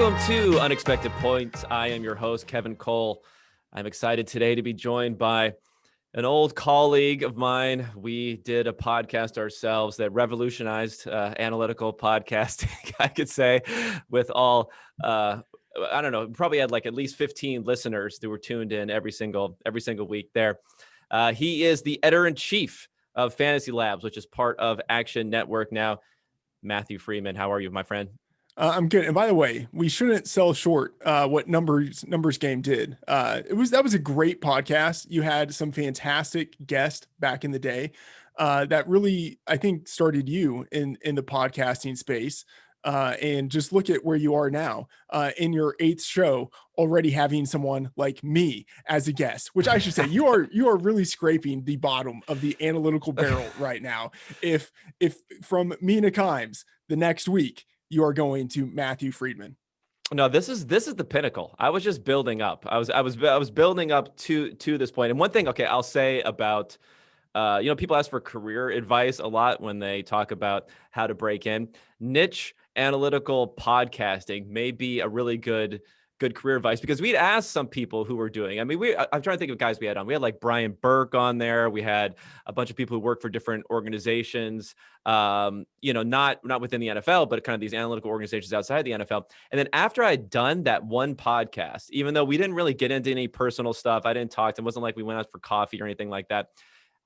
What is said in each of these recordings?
Welcome to Unexpected Points. I am your host, Kevin Cole. I'm excited today to be joined by an old colleague of mine. We did a podcast ourselves that revolutionized analytical podcasting, I could say, with all, I don't know, probably had like at least 15 listeners that were tuned in every single week there. He is the editor-in-chief of FantasyLabs, which is part of Action Network now. Matthew Freedman, how are you, my friend? I'm good. And by the way, we shouldn't sell short what numbers game did. That was a great podcast. You had some fantastic guests back in the day that really, I think, started you in the podcasting space. And just look at where you are now in your 8th show, already having someone like me as a guest, which I should say you are really scraping the bottom of the analytical barrel right now. If from Mina Kimes the next week, you are going to Matthew Freedman. No, this is the pinnacle. I was just building up. I was building up to this point. And one thing, okay, I'll say about, people ask for career advice a lot when they talk about how to break in. Niche analytical podcasting may be a really good career advice, because we'd asked some people who were doing, I'm trying to think of guys we had on. We had like Brian Burke on there. We had a bunch of people who work for different organizations, not within the NFL, but kind of these analytical organizations outside the NFL. And then after I'd done that one podcast, even though we didn't really get into any personal stuff, I didn't talk to them. It wasn't like we went out for coffee or anything like that.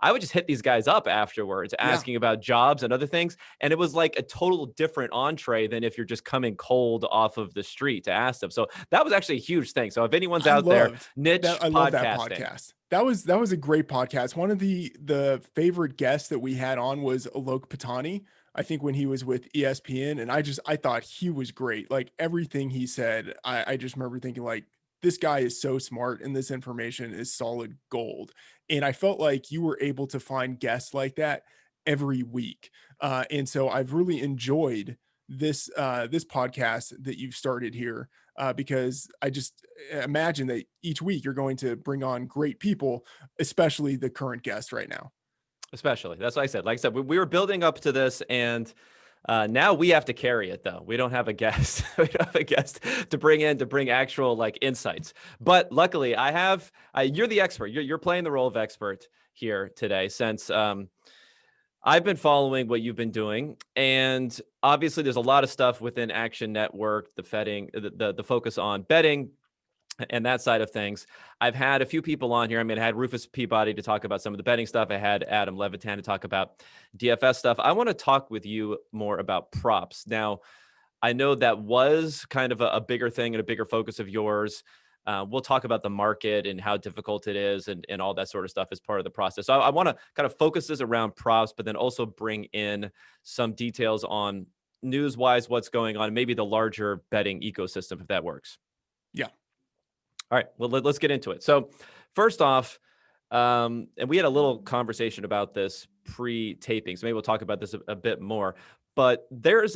I would just hit these guys up afterwards, asking about jobs and other things. And it was like a total different entree than if you're just coming cold off of the street to ask them. So that was actually a huge thing. So if anyone's out there, niche podcasting. I love that podcast. That was a great podcast. One of the favorite guests that we had on was Alok Patani, I think, when he was with ESPN. And I thought he was great. Like everything he said, I just remember thinking, like, this guy is so smart and this information is solid gold. And I felt like you were able to find guests like that every week. And so I've really enjoyed this podcast that you've started here, because I just imagine that each week you're going to bring on great people, especially the current guest right now. Especially, that's what I said. Like I said, we were building up to this, and now we have to carry it, though. We don't have a guest. We don't have a guest to bring actual like insights. But luckily, you're the expert. You're playing the role of expert here today, since I've been following what you've been doing, and obviously, there's a lot of stuff within Action Network, the focus on betting and that side of things. I've had a few people on here. I had Rufus Peabody to talk about some of the betting stuff. I had Adam Levitan to talk about DFS stuff. I want to talk with you more about props. Now, I know that was kind of a bigger thing and a bigger focus of yours. We'll talk about the market and how difficult it is and all that sort of stuff as part of the process. So I want to kind of focus this around props, but then also bring in some details on news-wise, what's going on, maybe the larger betting ecosystem, if that works. Yeah. All right, well, let's get into it. So first off, and we had a little conversation about this pre-taping, so maybe we'll talk about this a bit more, but there's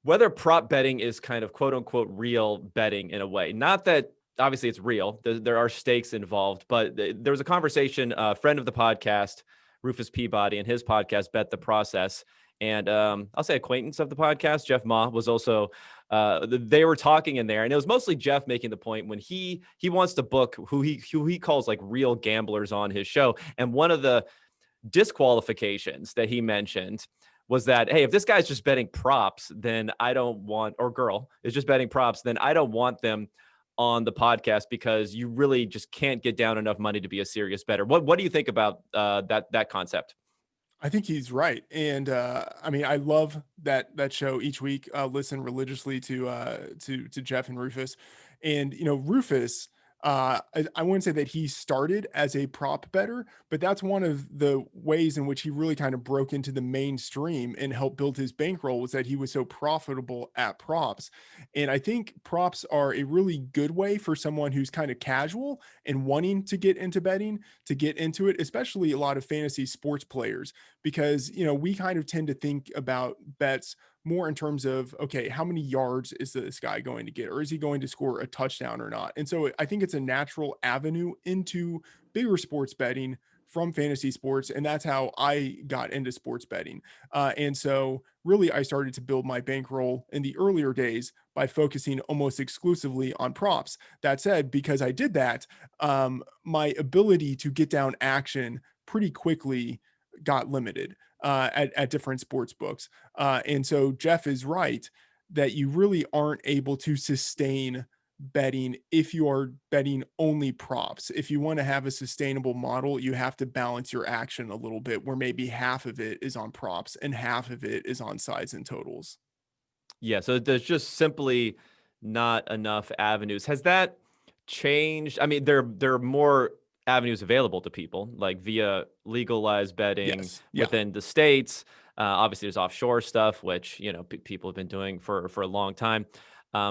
whether prop betting is kind of quote unquote real betting in a way. Not that obviously it's real, there are stakes involved, but there was a conversation, a friend of the podcast, Rufus Peabody, and his podcast, Bet the Process, and I'll say acquaintance of the podcast, Jeff Ma, was also, they were talking in there, and it was mostly Jeff making the point when he wants to book who he calls like real gamblers on his show. And one of the disqualifications that he mentioned was that, hey, if this guy's just betting props, then I don't want, or girl is just betting props, then I don't want them on the podcast, because you really just can't get down enough money to be a serious bettor. What do you think about that concept? I think he's right. And I love that show each week. Listen religiously to Jeff and Rufus. And Rufus, I wouldn't say that he started as a prop bettor, but that's one of the ways in which he really kind of broke into the mainstream and helped build his bankroll, was that he was so profitable at props. And I think props are a really good way for someone who's kind of casual and wanting to get into betting to get into it, especially a lot of fantasy sports players, because we kind of tend to think about bets more in terms of, okay, how many yards is this guy going to get, or is he going to score a touchdown or not? And so I think it's a natural avenue into bigger sports betting from fantasy sports, and that's how I got into sports betting. And so, really, I started to build my bankroll in the earlier days by focusing almost exclusively on props. That said, because I did that, my ability to get down action pretty quickly got limited at different sports books. And so Jeff is right that you really aren't able to sustain betting if you are betting only props. If you want to have a sustainable model, you have to balance your action a little bit where maybe half of it is on props and half of it is on sides and totals. Yeah, so there's just simply not enough avenues. Has that changed? I mean, there are more avenues available to people, like via legalized betting Yes. Yeah. within the states. Obviously, there's offshore stuff, which people have been doing for a long time.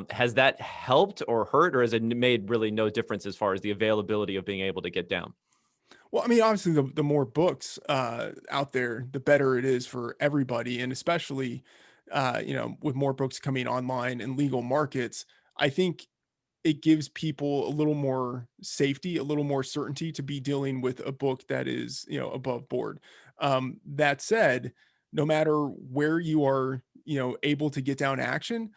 Has that helped or hurt, or has it made really no difference as far as the availability of being able to get down? Well, I mean, obviously, the more books out there, the better it is for everybody, and especially, with more books coming online in legal markets, I think it gives people a little more safety, a little more certainty to be dealing with a book that is, above board. That said, no matter where you are, able to get down action,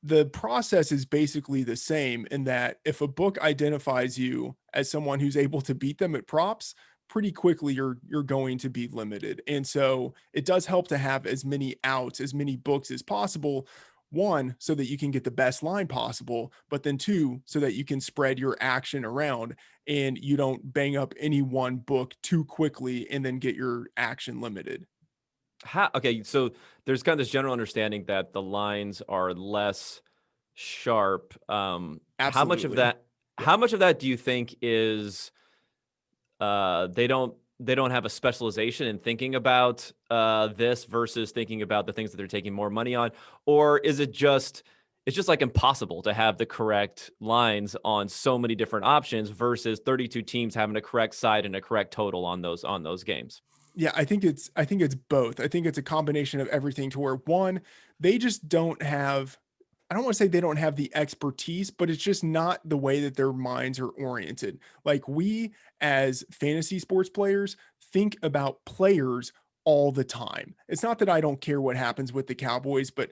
the process is basically the same in that if a book identifies you as someone who's able to beat them at props, pretty quickly you're going to be limited. And so it does help to have as many outs, as many books as possible. One, so that you can get the best line possible, but then two, so that you can spread your action around and you don't bang up any one book too quickly and then get your action limited. Okay, so there's kind of this general understanding that the lines are less sharp. How much of Absolutely. that? Yeah. How much of that do you think is they don't have a specialization in thinking about this versus thinking about the things that they're taking more money on, or is it's just like impossible to have the correct lines on so many different options versus 32 teams having a correct side and a correct total on those games? Yeah, I think it's both. I think it's a combination of everything to where one, they just don't have I don't want to say they don't have the expertise, but it's just not the way that their minds are oriented. Like we as fantasy sports players think about players all the time. It's not that I don't care what happens with the Cowboys, but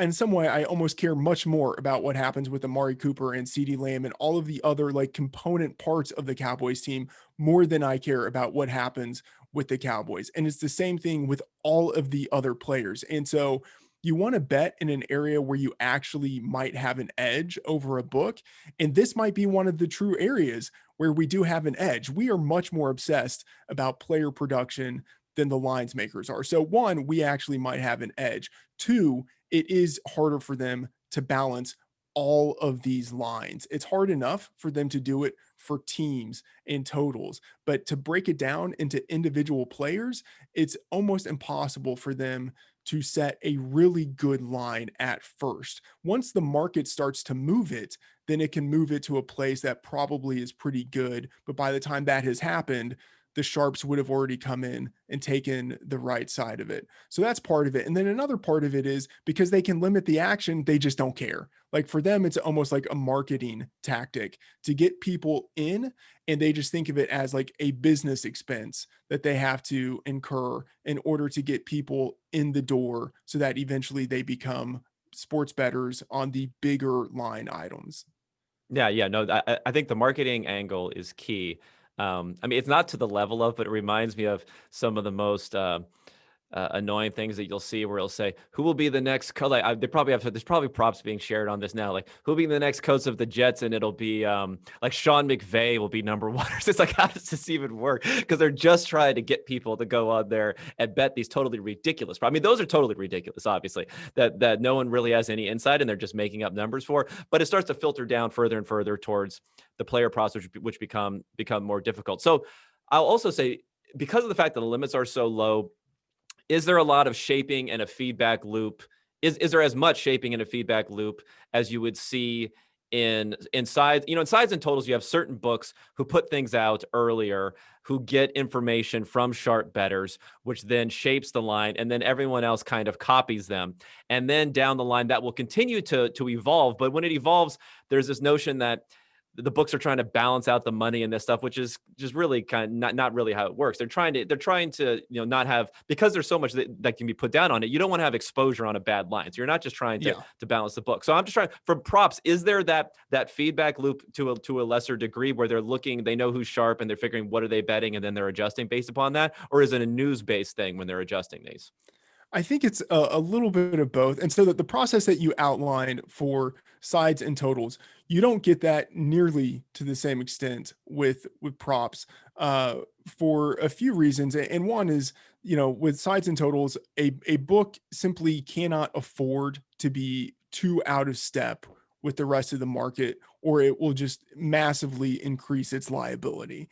in some way I almost care much more about what happens with Amari Cooper and CeeDee Lamb and all of the other like component parts of the Cowboys team more than I care about what happens with the Cowboys. And it's the same thing with all of the other players. And so you want to bet in an area where you actually might have an edge over a book. And this might be one of the true areas where we do have an edge. We are much more obsessed about player production than the lines makers are. So, one, we actually might have an edge. Two, it is harder for them to balance all of these lines. It's hard enough for them to do it for teams and totals, but to break it down into individual players, it's almost impossible for them to set a really good line at first. Once the market starts to move it, then it can move it to a place that probably is pretty good. But by the time that has happened, the sharps would have already come in and taken the right side of it. So that's part of it. And then another part of it is because they can limit the action, they just don't care. Like for them, it's almost like a marketing tactic to get people in, and they just think of it as like a business expense that they have to incur in order to get people in the door so that eventually they become sports bettors on the bigger line items. Yeah, yeah, no, I think the marketing angle is key. I mean, it's not to the level of, but it reminds me of some of the most annoying things that you'll see where it'll say, "Who will be the next?" They probably have. There's probably props being shared on this now. Like, who will be the next coach of the Jets? And it'll be like Sean McVay will be number one. It's like, how does this even work? Because they're just trying to get people to go on there and bet these totally ridiculous. I mean, those are totally ridiculous. Obviously, that no one really has any insight, and they're just making up numbers for. But it starts to filter down further and further towards the player props, which become more difficult. So I'll also say, because of the fact that the limits are so low, is there a lot of shaping and a feedback loop? Is there as much shaping and a feedback loop as you would see in sides? In sides and totals, you have certain books who put things out earlier, who get information from sharp bettors, which then shapes the line, and then everyone else kind of copies them. And then down the line, that will continue to evolve. But when it evolves, there's this notion that the books are trying to balance out the money and this stuff, which is just really kind of not really how it works. They're trying to not have, because there's so much that can be put down on it. You don't want to have exposure on a bad line. So you're not just trying to Yeah. balance the book. So I'm just trying for props. Is there that feedback loop to a lesser degree where they're looking, they know who's sharp and they're figuring what are they betting and then they're adjusting based upon that, or is it a news based thing when they're adjusting these? I think it's a little bit of both. And so that the process that you outlined for sides and totals, you don't get that nearly to the same extent with props for a few reasons. And one is, with sides and totals, a book simply cannot afford to be too out of step with the rest of the market, or it will just massively increase its liability.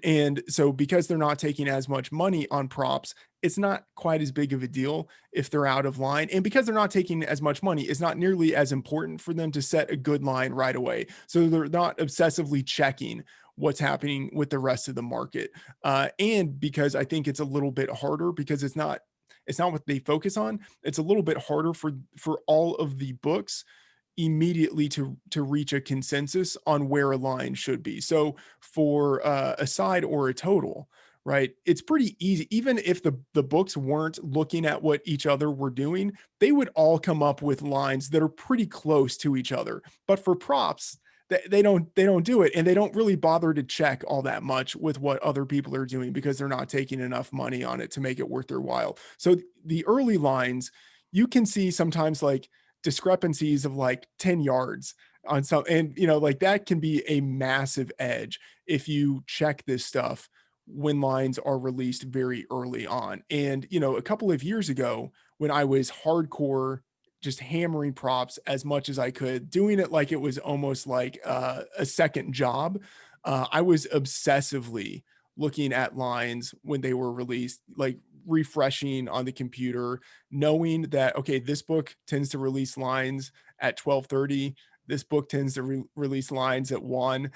And so because they're not taking as much money on props, it's not quite as big of a deal if they're out of line. And because they're not taking as much money, it's not nearly as important for them to set a good line right away. So they're not obsessively checking what's happening with the rest of the market. And because I think it's a little bit harder because it's not what they focus on. It's a little bit harder for all of the books immediately to reach a consensus on where a line should be. So for a side or a total, right? It's pretty easy. Even if the books weren't looking at what each other were doing, they would all come up with lines that are pretty close to each other. But for props, they don't do it, and they don't really bother to check all that much with what other people are doing because they're not taking enough money on it to make it worth their while. So the early lines, you can see sometimes like discrepancies of like 10 yards on some, and like that can be a massive edge if you check this stuff when lines are released very early on. And a couple of years ago when I was hardcore just hammering props as much as I could, doing it like it was almost like a second job, I was obsessively looking at lines when they were released, like refreshing on the computer, knowing that, okay, this book tends to release lines at 12:30. This book tends to release lines at 1,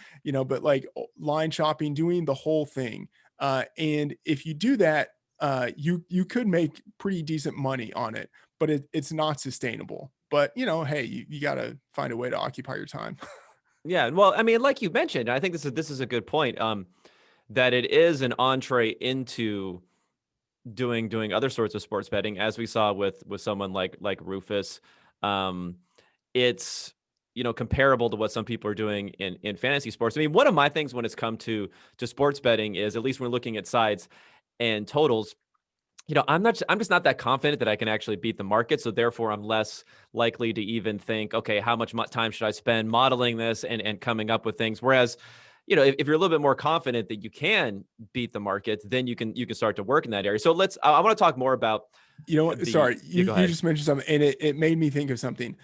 but like line shopping, doing the whole thing. And if you do that, you could make pretty decent money on it, but it's not sustainable. But hey, you got to find a way to occupy your time. Yeah, well, I mean, like you mentioned, I think this is a good point. That it is an entree into doing other sorts of sports betting, as we saw with someone like Rufus. Um, it's comparable to what some people are doing in fantasy sports. I mean, one of my things when it's come to sports betting is, at least when we're looking at sides and totals, I'm just not that confident that I can actually beat the market. So therefore, I'm less likely to even think, okay, how much time should I spend modeling this and coming up with things. Whereas, if you're a little bit more confident that you can beat the market, then you can start to work in that area. So I want to talk more about You know what? Sorry, yeah, you go you ahead. just mentioned something, and it made me think of something.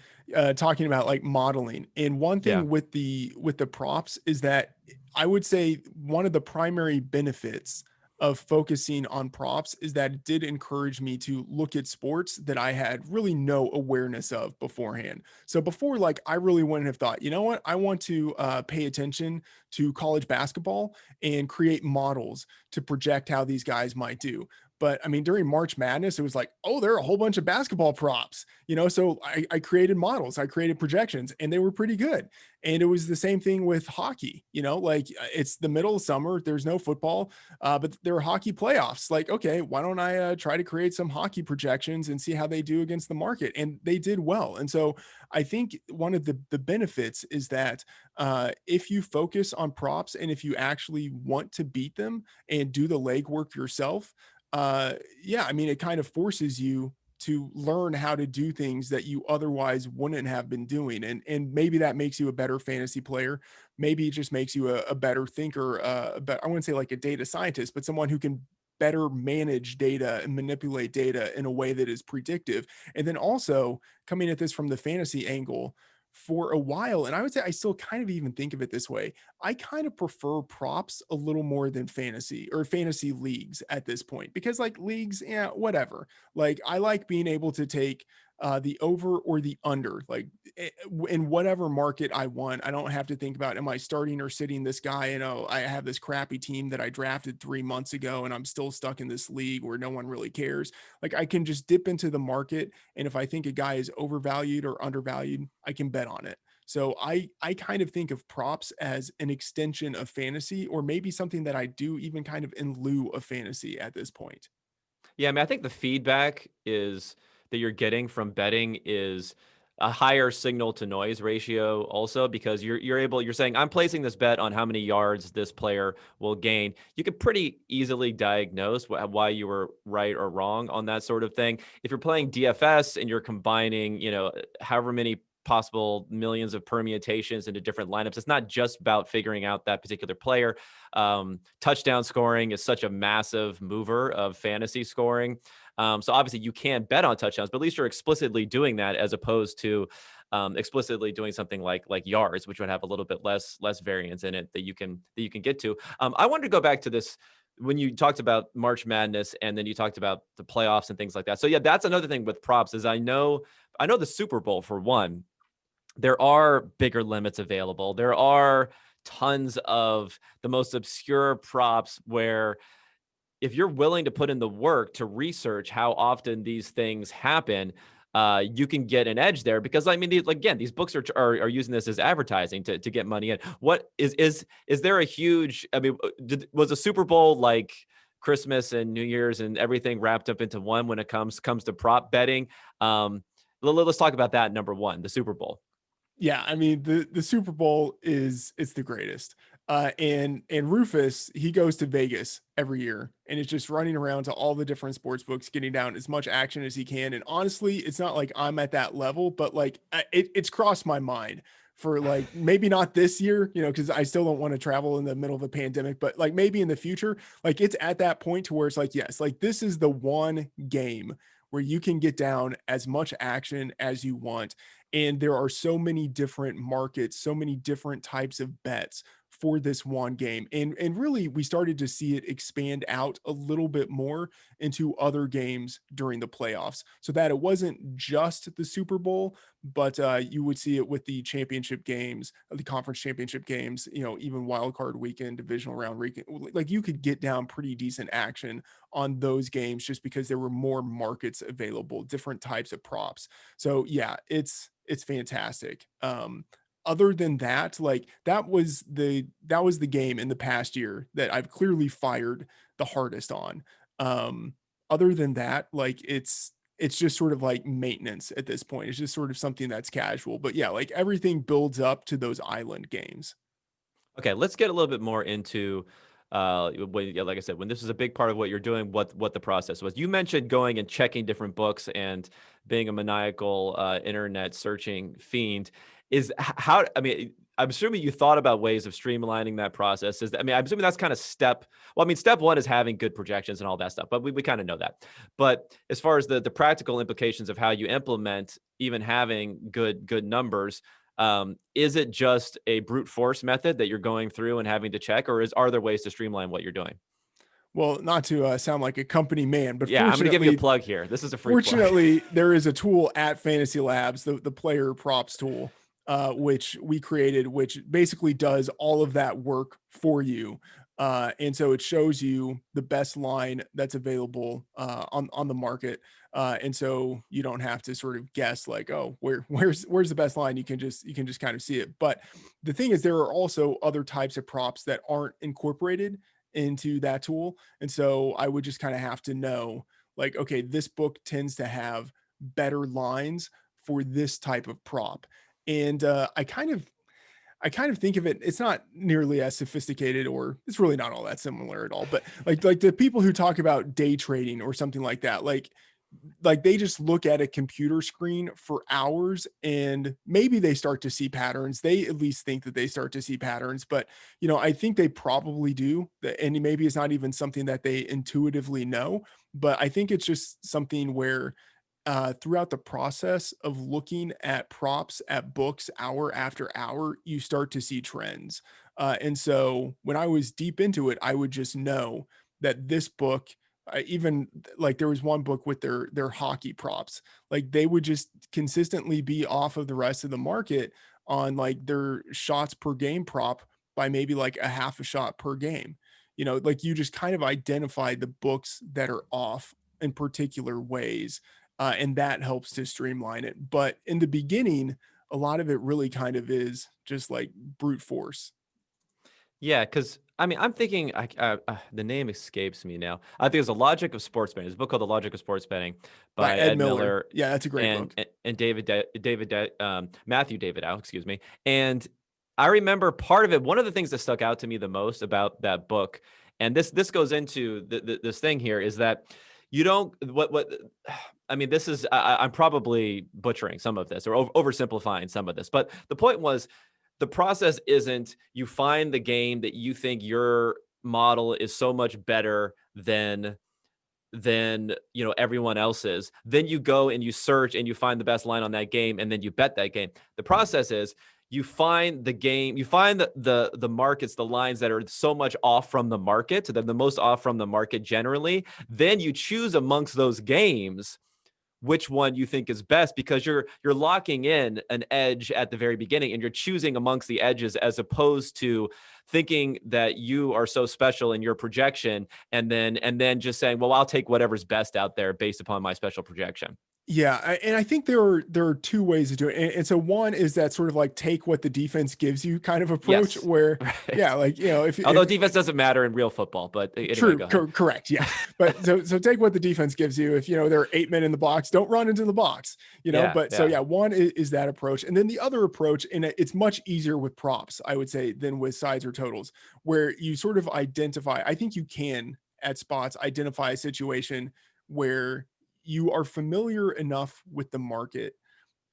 Talking about like modeling, and one Yeah. thing with the props is that I would say one of the primary benefits of focusing on props is that it did encourage me to look at sports that I had really no awareness of beforehand. So before, like I really wouldn't have thought, you know what, I want to pay attention to college basketball and create models to project how these guys might do. But I mean, during March Madness, it was like, oh, there are a whole bunch of basketball props, So I created models, I created projections, and they were pretty good. And it was the same thing with hockey, like it's the middle of summer, there's no football, but there are hockey playoffs. Like, okay, why don't I try to create some hockey projections and see how they do against the market? And they did well. And so I think one of the benefits is that if you focus on props and if you actually want to beat them and do the legwork yourself, yeah, I mean, it kind of forces you to learn how to do things that you otherwise wouldn't have been doing. And maybe that makes you a better fantasy player. Maybe it just makes you a better thinker, but I wouldn't say like a data scientist, but someone who can better manage data and manipulate data in a way that is predictive. And then also coming at this from the fantasy angle, for a while, and I would say I still kind of even think of it this way, I kind of prefer props a little more than fantasy or fantasy leagues at this point, because like leagues, yeah, whatever. Like I like being able to take the over or the under, like in whatever market I want. I don't have to think about, am I starting or sitting this guy? I have this crappy team that I drafted 3 months ago and I'm still stuck in this league where no one really cares. Like I can just dip into the market, and if I think a guy is overvalued or undervalued, I can bet on it. So I kind of think of props as an extension of fantasy, or maybe something that I do even kind of in lieu of fantasy at this point. Yeah, I mean, I think the feedback is that you're getting from betting is a higher signal to noise ratio also, because you're saying I'm placing this bet on how many yards this player will gain. You could pretty easily diagnose why you were right or wrong on that sort of thing. If you're playing DFS and you're combining, however many possible millions of permutations into different lineups, it's not just about figuring out that particular player. Touchdown scoring is such a massive mover of fantasy scoring. So obviously you can bet on touchdowns, but at least you're explicitly doing that, as opposed to explicitly doing something like yards, which would have a little bit less variance in it that you can get to. I wanted to go back to this when you talked about March Madness, and then you talked about the playoffs and things like that. So yeah, that's another thing with props is I know the Super Bowl, for one, there are bigger limits available. There are tons of the most obscure props where if you're willing to put in the work to research how often these things happen, you can get an edge there, because I mean, again, these books are using this as advertising to get money in. What is there a huge? I mean, was a Super Bowl like Christmas and New Year's and everything wrapped up into one when it comes to prop betting? Let's talk about that. Number one, the Super Bowl. Yeah, I mean the Super Bowl is it's the greatest. And Rufus, he goes to Vegas every year and is just running around to all the different sports books, getting down as much action as he can. And honestly, it's not like I'm at that level, but like it's crossed my mind for like maybe not this year, because I still don't want to travel in the middle of a pandemic, but like maybe in the future, like it's at that point to where it's like, yes, like this is the one game where you can get down as much action as you want. And there are so many different markets, so many different types of bets for this one game. And really we started to see it expand out a little bit more into other games during the playoffs, so that it wasn't just the Super Bowl, but you would see it with the championship games, the conference championship games, even wild card weekend, divisional round weekend. Like you could get down pretty decent action on those games just because there were more markets available, different types of props. So yeah, it's fantastic. Other than that, like that was the game in the past year that I've clearly fired the hardest on. Um, Other than that, like it's just sort of like maintenance at this point. It's just sort of something that's casual. But yeah, like everything builds up to those island games. Okay, let's get a little bit more into when, yeah, like I said, when this is a big part of what you're doing, what the process was. You mentioned going and checking different books and being a maniacal internet searching fiend. How? I mean, I'm assuming you thought about ways of streamlining that process. I mean, I'm assuming that's kind of step. Well, I mean, step one is having good projections and all that stuff, but we kind of know that. But as far as the practical implications of how you implement even having good numbers, is it just a brute force method that you're going through and having to check, or are there ways to streamline what you're doing? Well, not to sound like a company man, but Yeah, I'm going to give you a fortunately, plug here. This is a free plug. fortunately, there is a tool at Fantasy Labs, the player props tool, which we created, which basically does all of that work for you. And so it shows you the best line that's available on the market. And so you don't have to sort of guess like, oh, where's the best line? You can just kind of see it. But the thing is, there are also other types of props that aren't incorporated into that tool. And so I would just kind of have to know like, okay, this book tends to have better lines for this type of prop. And I kind of think of it, it's not nearly as sophisticated, or it's really not all that similar at all. But like the people who talk about day trading or something like that, like they just look at a computer screen for hours and maybe they start to see patterns. They at least think that they start to see patterns, but I think they probably do. And maybe it's not even something that they intuitively know, but I think it's just something where throughout the process of looking at props at books hour after hour, you start to see trends. And so when I was deep into it, I would just know that this book, even like there was one book with their hockey props, like they would just consistently be off of the rest of the market on like their shots per game prop by maybe like a half a shot per game. Like you just kind of identify the books that are off in particular ways, and that helps to streamline it. But in the beginning, a lot of it really kind of is just like brute force. Yeah, because I mean, I'm thinking the name escapes me now. I think it's The Logic of Sports Betting. There's a book called The Logic of Sports Betting By by Ed Ed Miller. Miller Yeah, that's a great book. and Matthew David excuse me. And I remember part of it. One of the things that stuck out to me the most about that book, and this goes into this thing here, is that you don't what I mean. This is I'm probably butchering some of this or oversimplifying some of this, but the point was the process isn't you find the game that you think your model is so much better than everyone else's, then you go and you search and you find the best line on that game and then you bet that game. The process is you find the game, you find the markets, the lines that are so much off from the market, that the most off from the market generally, then you choose amongst those games which one you think is best, because you're locking in an edge at the very beginning and you're choosing amongst the edges, as opposed to thinking that you are so special in your projection and then just saying, well, I'll take whatever's best out there based upon my special projection. Yeah, and I think there are two ways to do it. And so one is that sort of like take what the defense gives you kind of approach Yes. where, Right. yeah, like, Although if defense doesn't matter in real football, but anyway, true, go ahead. correct, yeah. But so take what the defense gives you. If there are 8 men in the box, don't run into the box. Yeah, But so yeah. yeah, one is that approach, and then the other approach, and it's much easier with props, I would say, than with sides or totals, where you sort of identify. I think you can at spots identify a situation where you are familiar enough with the market,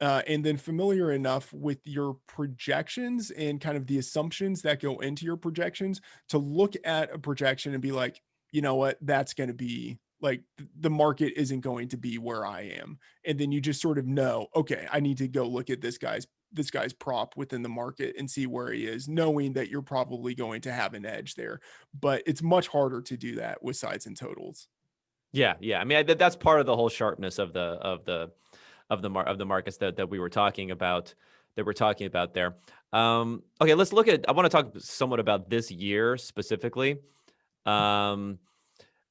and then familiar enough with your projections and kind of the assumptions that go into your projections to look at a projection and be like, you know what, that's going to be like the market isn't going to be where I am. And then you just sort of know, okay, I need to go look at this guy's prop within the market and see where he is, knowing that you're probably going to have an edge there. But it's much harder to do that with sides and totals. Yeah, yeah. I mean, that's part of the whole sharpness of the markets that we were talking about there. Okay, let's look at. I want to talk somewhat about this year specifically. Um,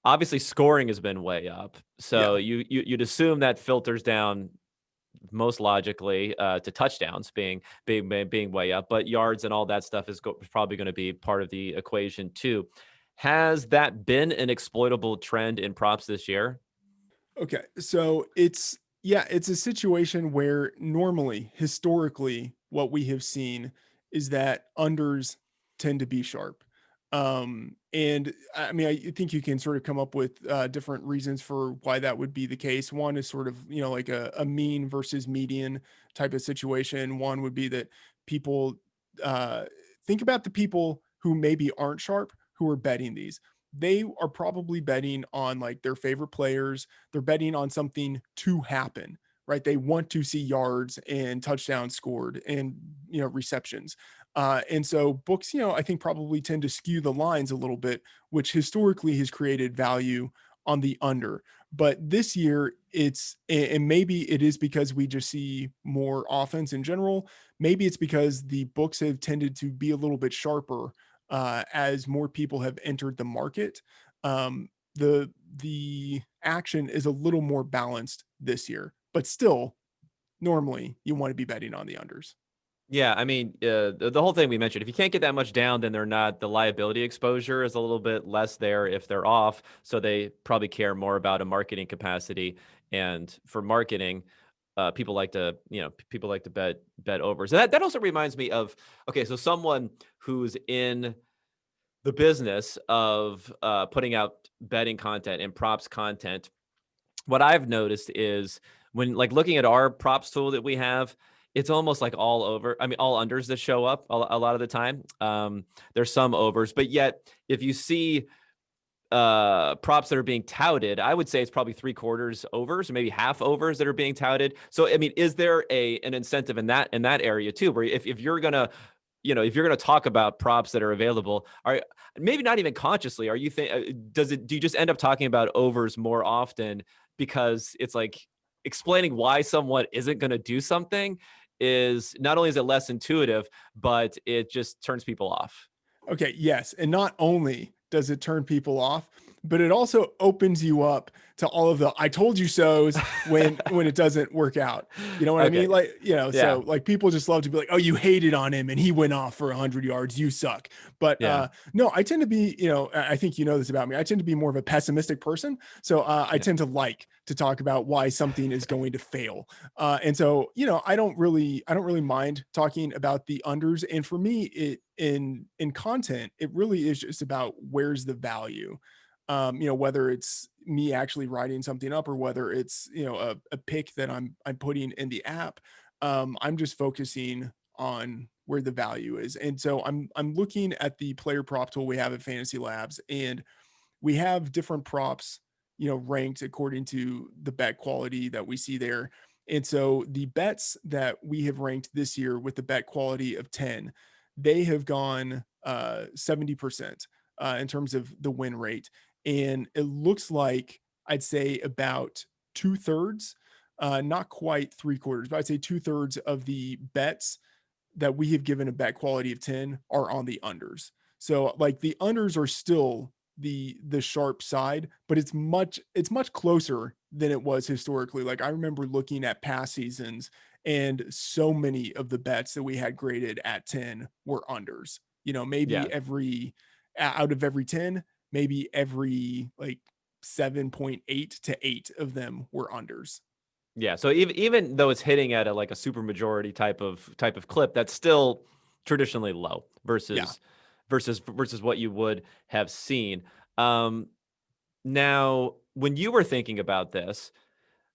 Obviously, scoring has been way up, so Yeah. you'd assume that filters down most logically to touchdowns being way up, but yards and all that stuff is probably going to be part of the equation too. Has that been an exploitable trend in props this year? Okay. So it's a situation where normally, historically, what we have seen is that unders tend to be sharp. And I mean, I think you can sort of come up with different reasons for why that would be the case. One is sort of, like a mean versus median type of situation. One would be that people uh, think about the people who maybe aren't sharp who are betting these. They are probably betting on like their favorite players. They're betting on something to happen, right? They want to see yards and touchdowns scored and receptions. And so books, I think probably tend to skew the lines a little bit, which historically has created value on the under. But this year, and maybe it is because we just see more offense in general. Maybe it's because the books have tended to be a little bit sharper as more people have entered the market. The action is a little more balanced this year, but still, normally you want to be betting on the unders. Yeah, I mean, the whole thing we mentioned, if you can't get that much down, then they're not, the liability exposure is a little bit less there if they're off. So they probably care more about a marketing capacity. And for marketing, people like to bet overs. And that also reminds me of, okay, so someone who's in the business of putting out betting content and props content, what I've noticed is when like looking at our props tool that we have, it's almost like all over. I mean, all unders that show up a lot of the time. There's some overs, but yet if you see props that are being touted, I would say it's probably 3/4 overs or maybe half overs that are being touted. So I mean, is there an incentive in that area too, where if you're gonna if you're going to talk about props that are available, are maybe not even consciously, are you think do you just end up talking about overs more often because it's like explaining why someone isn't going to do something is not only is it less intuitive, but it just turns people off. Okay, yes. And not only does it turn people off, but it also opens you up to all of the "I told you so's" when it doesn't work out. You know what I mean? Okay. Like, you know, Yeah. so like people just love to be like, "Oh, you hated on him and he went off for 100 yards. You suck." But Yeah. no, I tend to be, you know, I think you know this about me. I tend to be more of a pessimistic person. So I Yeah. tend to like to talk about why something is going to fail. And so, you know, I don't really mind talking about the unders. And for me, it in content, it really is just about where's the value. You know, whether it's me actually writing something up or whether it's, you know, a pick that I'm putting in the app. I'm just focusing on where the value is. And so I'm looking at the player prop tool we have at Fantasy Labs, and we have different props, you know, ranked according to the bet quality that we see there. And so the bets that we have ranked this year with the bet quality of 10, they have gone 70% in terms of the win rate. And it looks like I'd say about 2/3, not quite 3/4, but I'd say 2/3 of the bets that we have given a bet quality of 10 are on the unders. So like the unders are still the sharp side, but it's much closer than it was historically. Like I remember looking at past seasons and so many of the bets that we had graded at 10 were unders. You know, Yeah. maybe every out of every 10, maybe every like 7.8 to 8 of them were unders. Yeah. So even though it's hitting at a like a super majority type of clip, that's still traditionally low Yeah. versus what you would have seen. Um, Now, when you were thinking about this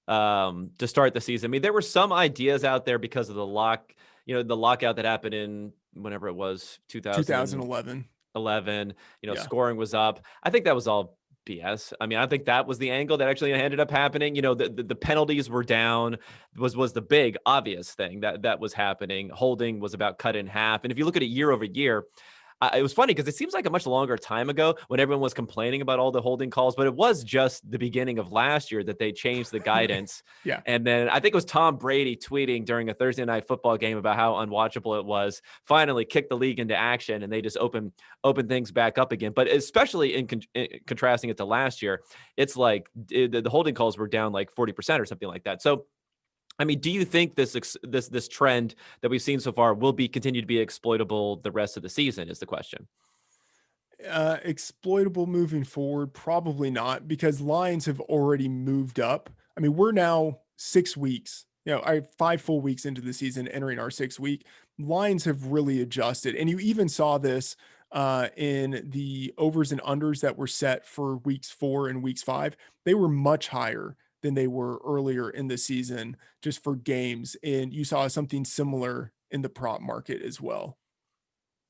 to start the season, I mean, there were some ideas out there because of the lockout that happened in whenever it was 2011. 11, Yeah. scoring was up. I think that was all BS. I mean, I think that was the angle that actually ended up happening. The penalties were down was the big obvious thing that was happening. Holding was about cut in half. And if you look at it year over year, it was funny because it seems like a much longer time ago when everyone was complaining about all the holding calls, but it was just the beginning of last year that they changed the guidance. Yeah. And then I think it was Tom Brady tweeting during a Thursday night football game about how unwatchable it was, finally kicked the league into action, and they just open things back up again. But especially in contrasting it to last year, it's like the holding calls were down like 40% or something like that. So I mean, do you think this trend that we've seen so far will be continue to be exploitable the rest of the season? Is the question. Exploitable moving forward, probably not, because lines have already moved up. I mean, we're now 6 weeks, you know, I 5 full weeks into the season, entering our 6 week. Lines have really adjusted, and you even saw this in the overs and unders that were set for weeks 4 and weeks 5. They were much higher than they were earlier in the season, just for games, and you saw something similar in the prop market as well.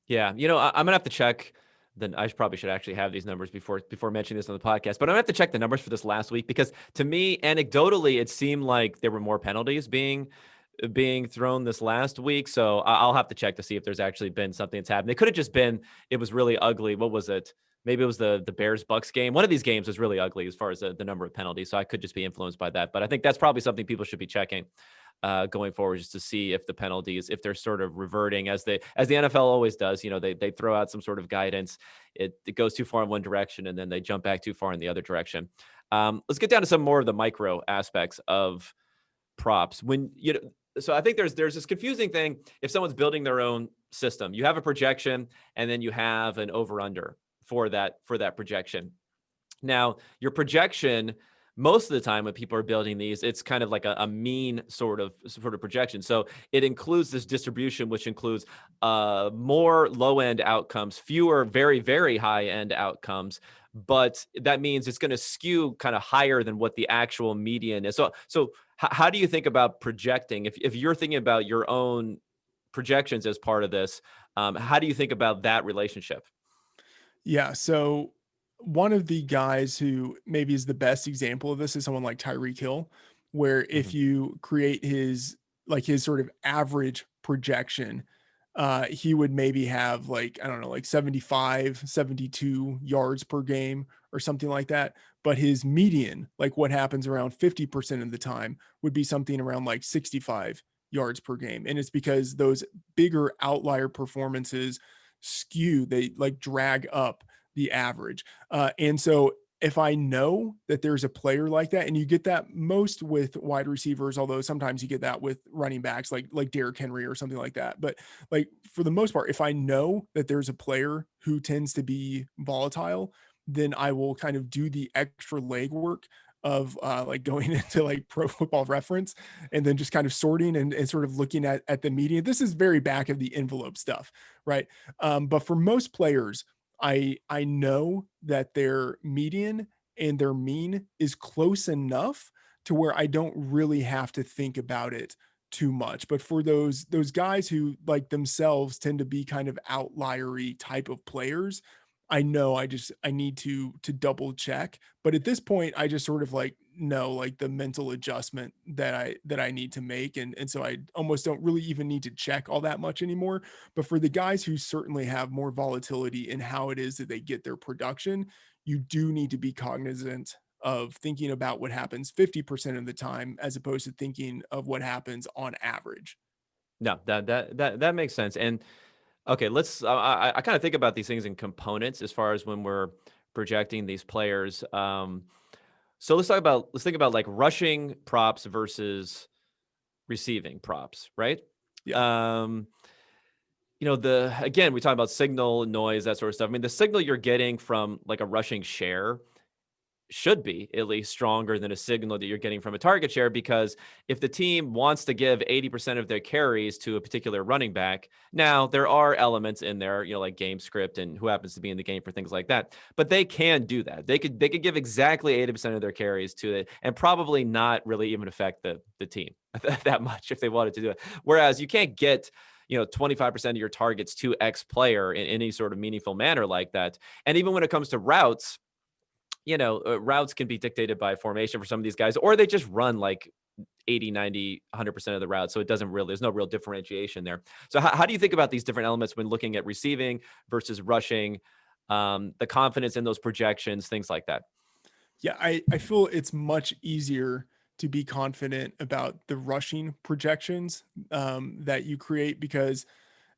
Yeah, I'm gonna have to check. Then I probably should actually have these numbers before mentioning this on the podcast. But I'm gonna have to check the numbers for this last week because to me, anecdotally, it seemed like there were more penalties being thrown this last week. So I'll have to check to see if there's actually been something that's happened. It could have just been it was really ugly. What was it? Maybe it was the Bears Bucks game. One of these games was really ugly as far as the number of penalties. So I could just be influenced by that. But I think that's probably something people should be checking going forward, just to see if the penalties, if they're sort of reverting as the NFL always does. They throw out some sort of guidance. It goes too far in one direction and then they jump back too far in the other direction. Let's get down to some more of the micro aspects of props. So I think there's this confusing thing. If someone's building their own system, you have a projection and then you have an over under for that projection. Now, your projection, most of the time when people are building these, it's kind of like a mean sort of projection. So it includes this distribution, which includes more low end outcomes, fewer very, very high end outcomes. But that means it's going to skew kind of higher than what the actual median is. So how do you think about projecting? If you're thinking about your own projections as part of this, how do you think about that relationship? Yeah. So one of the guys who maybe is the best example of this is someone like Tyreek Hill, where if Mhm. you create his sort of average projection, he would maybe have like, I don't know, like 75, 72 yards per game or something like that. But his median, like what happens around 50% of the time, would be something around like 65 yards per game. And it's because those bigger outlier performances they like drag up the average. And so if I know that there's a player like that, and you get that most with wide receivers, although sometimes you get that with running backs like Derrick Henry or something like that. But like for the most part, if I know that there's a player who tends to be volatile, then I will kind of do the extra legwork of like going into like Pro Football Reference and then just kind of sorting and sort of looking at the median. This is very back of the envelope stuff, right? But for most players, I know that their median and their mean is close enough to where I don't really have to think about it too much. But for those guys who like themselves tend to be kind of outliery type of players, I know I need to double check. But at this point, I just sort of like know like the mental adjustment that I need to make. And so I almost don't really even need to check all that much anymore. But for the guys who certainly have more volatility in how it is that they get their production, you do need to be cognizant of thinking about what happens 50% of the time as opposed to thinking of what happens on average. No, that makes sense. And okay, let's. I kind of think about these things in components as far as when we're projecting these players. So let's think about like rushing props versus receiving props, right? Yeah. Um, the again, we talk about signal, noise, that sort of stuff. I mean, the signal you're getting from like a rushing share should be at least stronger than a signal that you're getting from a target share, because if the team wants to give 80% of their carries to a particular running back, now there are elements in there, like game script and who happens to be in the game for things like that, but they can do that. They could give exactly 80% of their carries to it and probably not really even affect the team that much if they wanted to do it. Whereas you can't get 25% of your targets to X player in any sort of meaningful manner like that. And even when it comes to routes, routes can be dictated by formation for some of these guys, or they just run like 80, 90, 100% of the route. So there's no real differentiation there. So how do you think about these different elements when looking at receiving versus rushing, the confidence in those projections, things like that? Yeah, I feel it's much easier to be confident about the rushing projections that you create because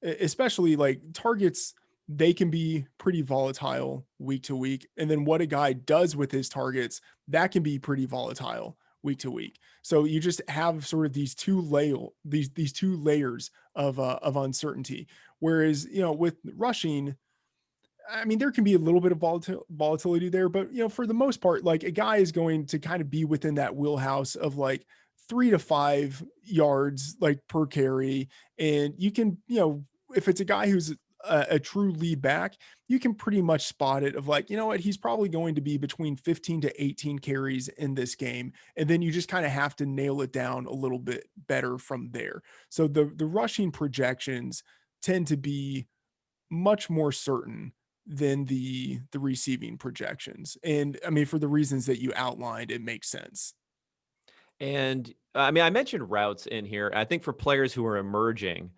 especially like targets, they can be pretty volatile week to week. And then what a guy does with his targets, that can be pretty volatile week to week. So you just have sort of these two layers of uncertainty. Whereas, with rushing, I mean, there can be a little bit of volatility there, but for the most part, like a guy is going to kind of be within that wheelhouse of like 3 to 5 yards like per carry. And you can, if it's a guy who's a true lead back, you can pretty much spot it of like, what, he's probably going to be between 15 to 18 carries in this game. And then you just kind of have to nail it down a little bit better from there. So the rushing projections tend to be much more certain than the receiving projections. And I mean, for the reasons that you outlined, it makes sense. And I mean, I mentioned routes in here. I think for players who are emerging,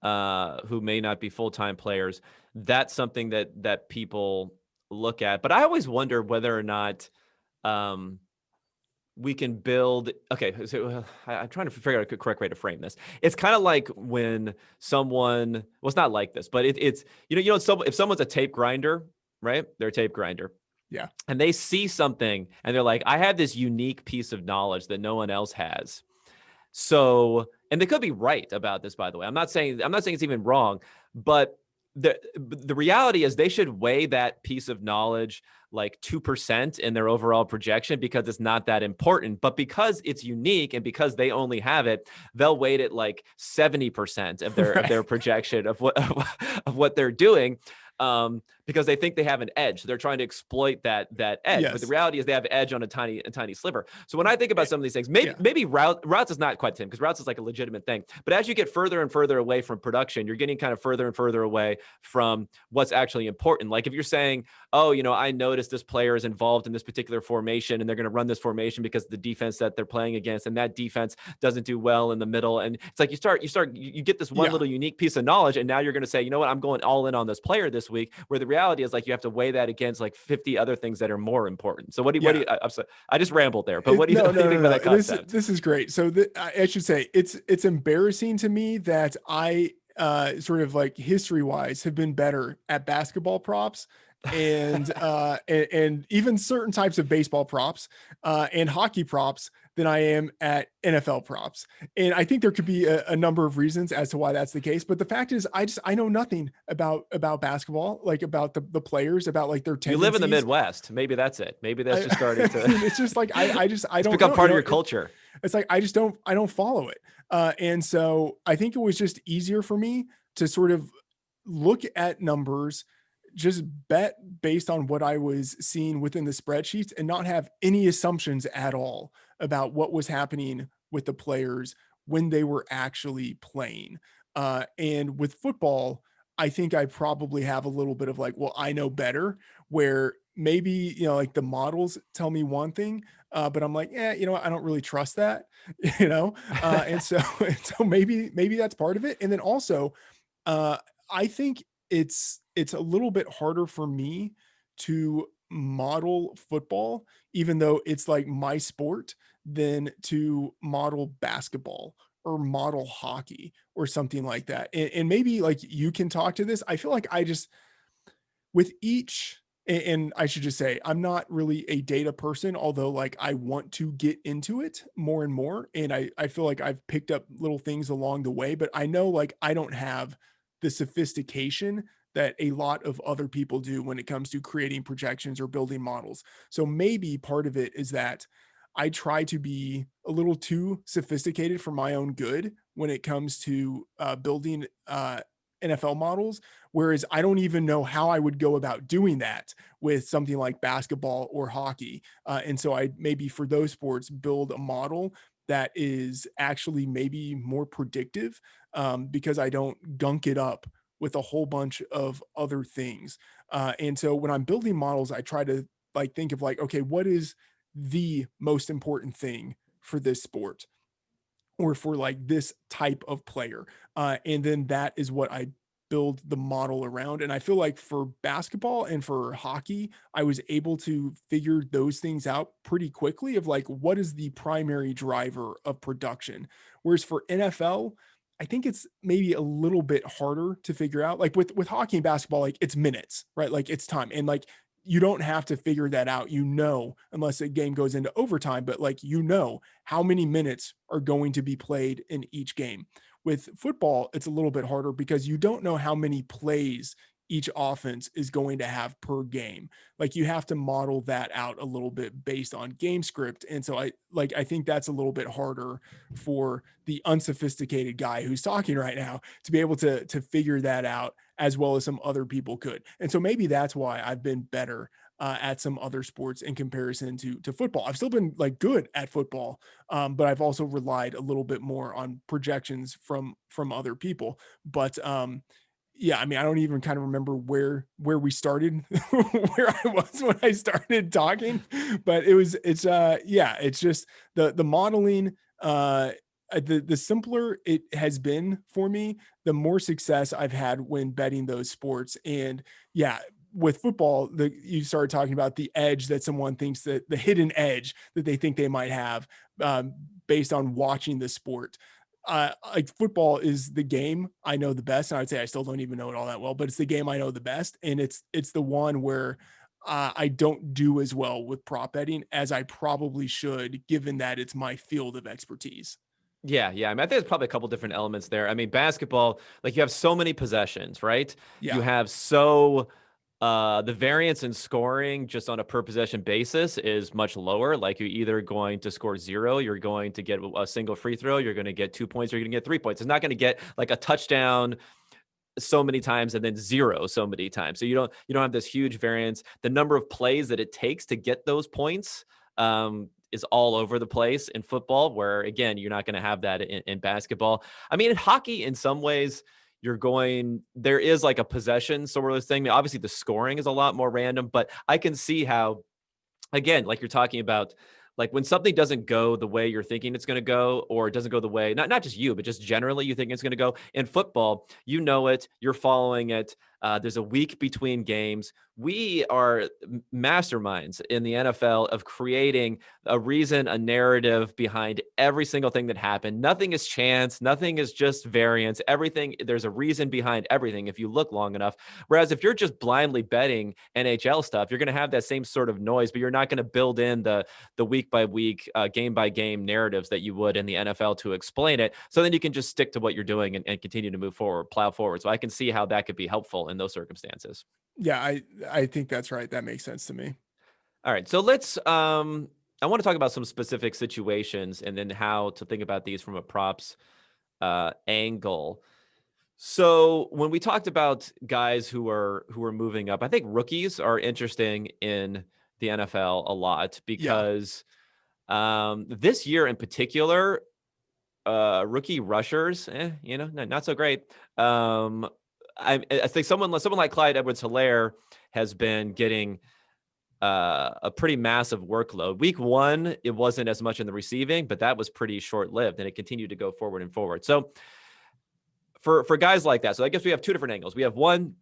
who may not be full-time players, that's something that people look at. But I always wonder whether or not um, we can build. Okay, so I'm trying to figure out a correct way to frame this. It's kind of like when someone, well, it's not like this, but it's if someone's a tape grinder, right? They're a tape grinder, Yeah. and they see something, and they're like, I have this unique piece of knowledge that no one else has. So, and they could be right about this, by the way. I'm not saying it's even wrong, but the reality is they should weigh that piece of knowledge like 2% in their overall projection because it's not that important. But because it's unique and because they only have it, they'll weight it like 70% of their of their projection of what of what they're doing. Because they think they have an edge. They're trying to exploit that edge. Yes. But the reality is they have an edge on a tiny sliver. So when I think about some of these things, Yeah. maybe routes is not quite the same because routes is like a legitimate thing. But as you get further and further away from production, you're getting kind of further and further away from what's actually important. Like if you're saying, oh, I noticed this player is involved in this particular formation and they're going to run this formation because the defense that they're playing against and that defense doesn't do well in the middle. And it's like you get this one little unique piece of knowledge. And now you're going to say, you know what, I'm going all in on this player this week, where the reality is like you have to weigh that against like 50 other things that are more important. So what do you I'm sorry, I just rambled there, but what do you, what do you think about that concept? This is great. So I should say it's embarrassing to me that I sort of like history wise have been better at basketball props and even certain types of baseball props and hockey props than I am at NFL props. And I think there could be a number of reasons as to why that's the case. But the fact is, I know nothing about basketball, like about the players, about like their You live in the tendencies. Midwest. Maybe that's it. Maybe that's just starting I to mean, it's just like I it's don't become know. part of your culture. It's like I don't follow it. And so I think it was just easier for me to sort of look at numbers, just bet based on what I was seeing within the spreadsheets and not have any assumptions at all about what was happening with the players when they were actually playing. And with football, I think I probably have a little bit of like, well, I know better, where maybe, you know, like the models tell me one thing, but I'm like, yeah, you know what, I don't really trust that, you know? And so, and so maybe that's part of it. And then also, uh, I think it's a little bit harder for me to model football, even though it's like my sport, than to model basketball or model hockey or something like that. And maybe like you can talk to this. I feel like I just with each and I should just say I'm not really a data person, although like I want to get into it more and more. And I feel like I've picked up little things along the way, but I know like I don't have the sophistication that a lot of other people do when it comes to creating projections or building models. So maybe part of it is that I try to be a little too sophisticated for my own good when it comes to building NFL models. Whereas I don't even know how I would go about doing that with something like basketball or hockey. And so I maybe for those sports build a model that is actually maybe more predictive because I don't gunk it up with a whole bunch of other things. And so when I'm building models, I try to like think of like, okay, what is the most important thing for this sport or for like this type of player? And then that is what I build the model around. And I feel like for basketball and for hockey, I was able to figure those things out pretty quickly of like, what is the primary driver of production? Whereas for NFL, I think it's maybe a little bit harder to figure out. Like with hockey and basketball, like it's minutes, right? Like it's time. And like you don't have to figure that out, you know, unless a game goes into overtime, but like you know how many minutes are going to be played in each game. With football, it's a little bit harder because you don't know how many plays each offense is going to have per game. Like you have to model that out a little bit based on game script. And so I think that's a little bit harder for the unsophisticated guy who's talking right now to be able to figure that out as well as some other people could. And so maybe that's why I've been better at some other sports in comparison to football. I've still been like good at football, but I've also relied a little bit more on projections from other people. But yeah, I mean, I don't even kind of remember where we started, where I was when I started talking, but it's just the modeling. The simpler it has been for me, the more success I've had when betting those sports. And yeah, with football, you started talking about the edge that someone thinks that the hidden edge that they think they might have based on watching the sport. Like football is the game I know the best, and I'd say I still don't even know it all that well, but it's the game I know the best, and it's the one where I don't do as well with prop betting as I probably should, given that it's my field of expertise. Yeah, yeah. I mean, I think there's probably a couple different elements there. I mean, basketball, like you have so many possessions, right? You Yeah. have the variance in scoring just on a per possession basis is much lower. Like you're either going to score 0, you're going to get a single free throw, you're going to get 2 points, you're going to get 3 points. It's not going to get like a touchdown so many times and then 0 so many times. So you don't have this huge variance. The number of plays that it takes to get those points is all over the place in football, where again, you're not going to have that in basketball. I mean, in hockey, in some ways, there is like a possession sort of thing. Obviously, the scoring is a lot more random, but I can see how, again, like you're talking about, like when something doesn't go the way you're thinking it's going to go, or it doesn't go the way, not just you, but just generally you think it's going to go in football, you know it, you're following it. There's a week between games. We are masterminds in the NFL of creating a reason, a narrative behind every single thing that happened. Nothing is chance. Nothing is just variance. Everything, there's a reason behind everything if you look long enough. Whereas if you're just blindly betting NHL stuff, you're going to have that same sort of noise, but you're not going to build in the week by week, game by game narratives that you would in the NFL to explain it. So then you can just stick to what you're doing and continue to move forward, plow forward. So I can see how that could be helpful in those circumstances. Yeah, I think that's right. That makes sense to me. All right. So let's I want to talk about some specific situations and then how to think about these from a props angle. So when we talked about guys who are moving up, I think rookies are interesting in the NFL a lot Yeah. because this year in particular, rookie rushers, not so great. I think someone like Clyde Edwards-Helaire has been getting a pretty massive workload. Week one, it wasn't as much in the receiving, but that was pretty short-lived, and it continued to go forward and forward. So for guys like that, so I guess we have two different angles. We have one,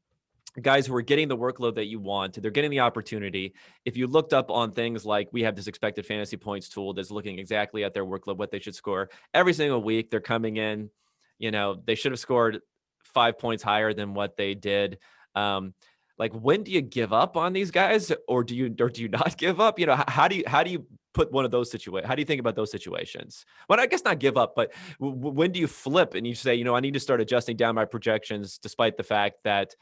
guys who are getting the workload that you want, they're getting the opportunity. If you looked up on things like we have this expected fantasy points tool that's looking exactly at their workload, what they should score every single week, they're coming in, they should have scored 5 points higher than what they did. Like, when do you give up on these guys, or do you not give up? How do you put one of those situations? How do you think about those situations? Well, I guess not give up, but when do you flip and you say, I need to start adjusting down my projections, despite the fact that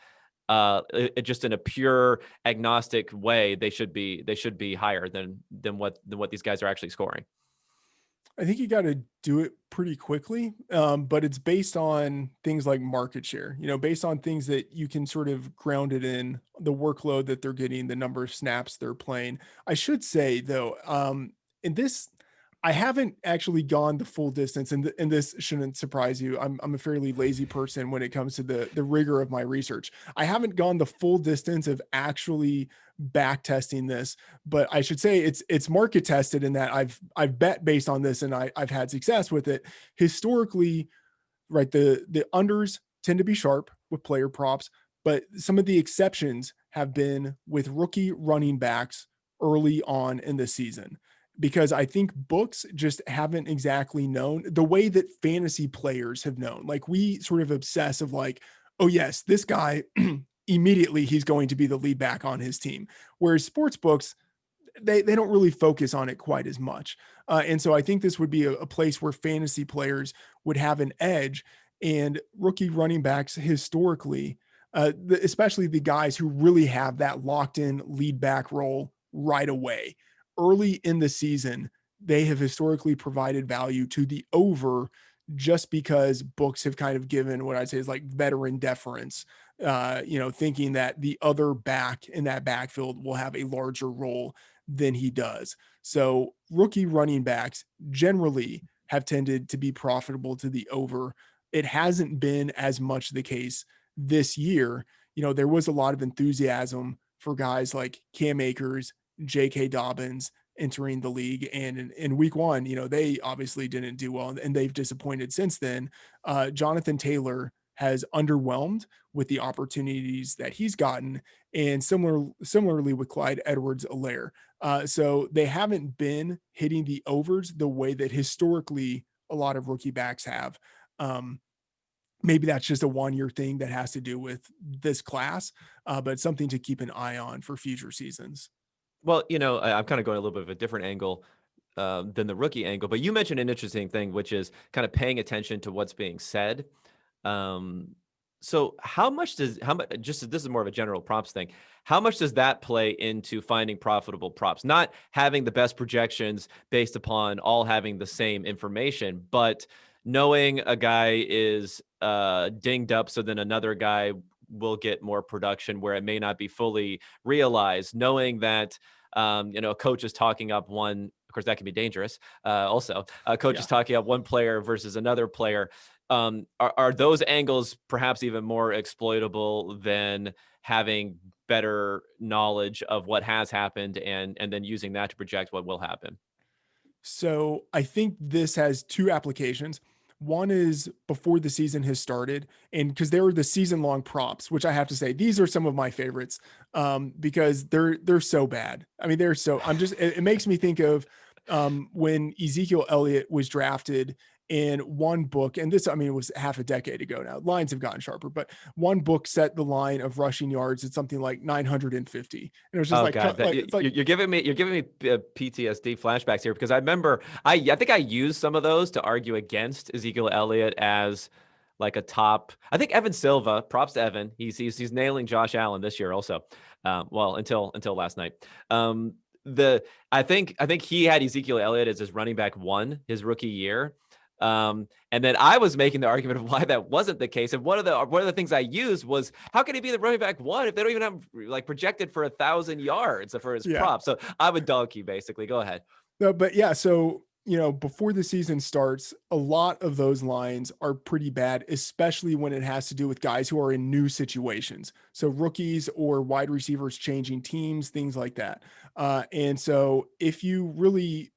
just in a pure agnostic way, they should be higher than what these guys are actually scoring. I think you got to do it pretty quickly, but it's based on things like market share, based on things that you can sort of ground it in the workload that they're getting, the number of snaps they're playing. I should say though, in this, I haven't actually gone the full distance, and this shouldn't surprise you. I'm a fairly lazy person when it comes to the rigor of my research. I haven't gone the full distance of actually back testing this, but I should say it's market tested in that I've bet based on this, and I've had success with it. Historically, right, the unders tend to be sharp with player props, but some of the exceptions have been with rookie running backs early on in the season, because I think books just haven't exactly known the way that fantasy players have known. Like, we sort of obsess of like, oh yes, this guy immediately he's going to be the lead back on his team. Whereas sports books, they don't really focus on it quite as much. And so I think this would be a place where fantasy players would have an edge, and rookie running backs historically, especially the guys who really have that locked in lead back role right away early in the season, they have historically provided value to the over, just because books have kind of given what I'd say is like veteran deference, thinking that the other back in that backfield will have a larger role than he does. So rookie running backs generally have tended to be profitable to the over. It hasn't been as much the case this year. There was a lot of enthusiasm for guys like Cam Akers, J.K. Dobbins entering the league. And in week one, they obviously didn't do well, and they've disappointed since then. Jonathan Taylor has underwhelmed with the opportunities that he's gotten, and similarly with Clyde Edwards-Helaire. So they haven't been hitting the overs the way that historically a lot of rookie backs have. Maybe that's just a 1-year thing that has to do with this class, but something to keep an eye on for future seasons. Well, I'm kind of going a little bit of a different angle than the rookie angle, but you mentioned an interesting thing, which is kind of paying attention to what's being said. Um, so how much, just this is more of a general props thing. How much does that play into finding profitable props? Not having the best projections based upon all having the same information, but knowing a guy is dinged up, so then another guy will get more production where it may not be fully realized, knowing that a coach is talking up one. Of course, that can be dangerous. Also, a coach is talking up one player versus another player. Are those angles perhaps even more exploitable than having better knowledge of what has happened and then using that to project what will happen? So I think this has two applications. One is before the season has started, and because they were the season long props, which I have to say these are some of my favorites, because they're so bad. I mean, they're so. I'm just. It makes me think of when Ezekiel Elliott was drafted in one book, and this, I mean, it was half a decade ago now. Lines have gotten sharper, but one book set the line of rushing yards at something like 950, and it was just Oh like, God, it's like, you're giving me PTSD flashbacks here because I remember I think I used some of those to argue against Ezekiel Elliott as like a top. I think Evan Silva, props to Evan, he's nailing Josh Allen this year also. Well, until last night. The I think he had Ezekiel Elliott as his running back one his rookie year. And then I was making the argument of why that wasn't the case. And one of the things I used was, how can he be the running back one if they don't even have like projected for 1,000 yards for his yeah. prop? So I'm a donkey, basically. Go ahead. No, but yeah, so before the season starts, a lot of those lines are pretty bad, especially when it has to do with guys who are in new situations. So rookies or wide receivers changing teams, things like that. And so if you really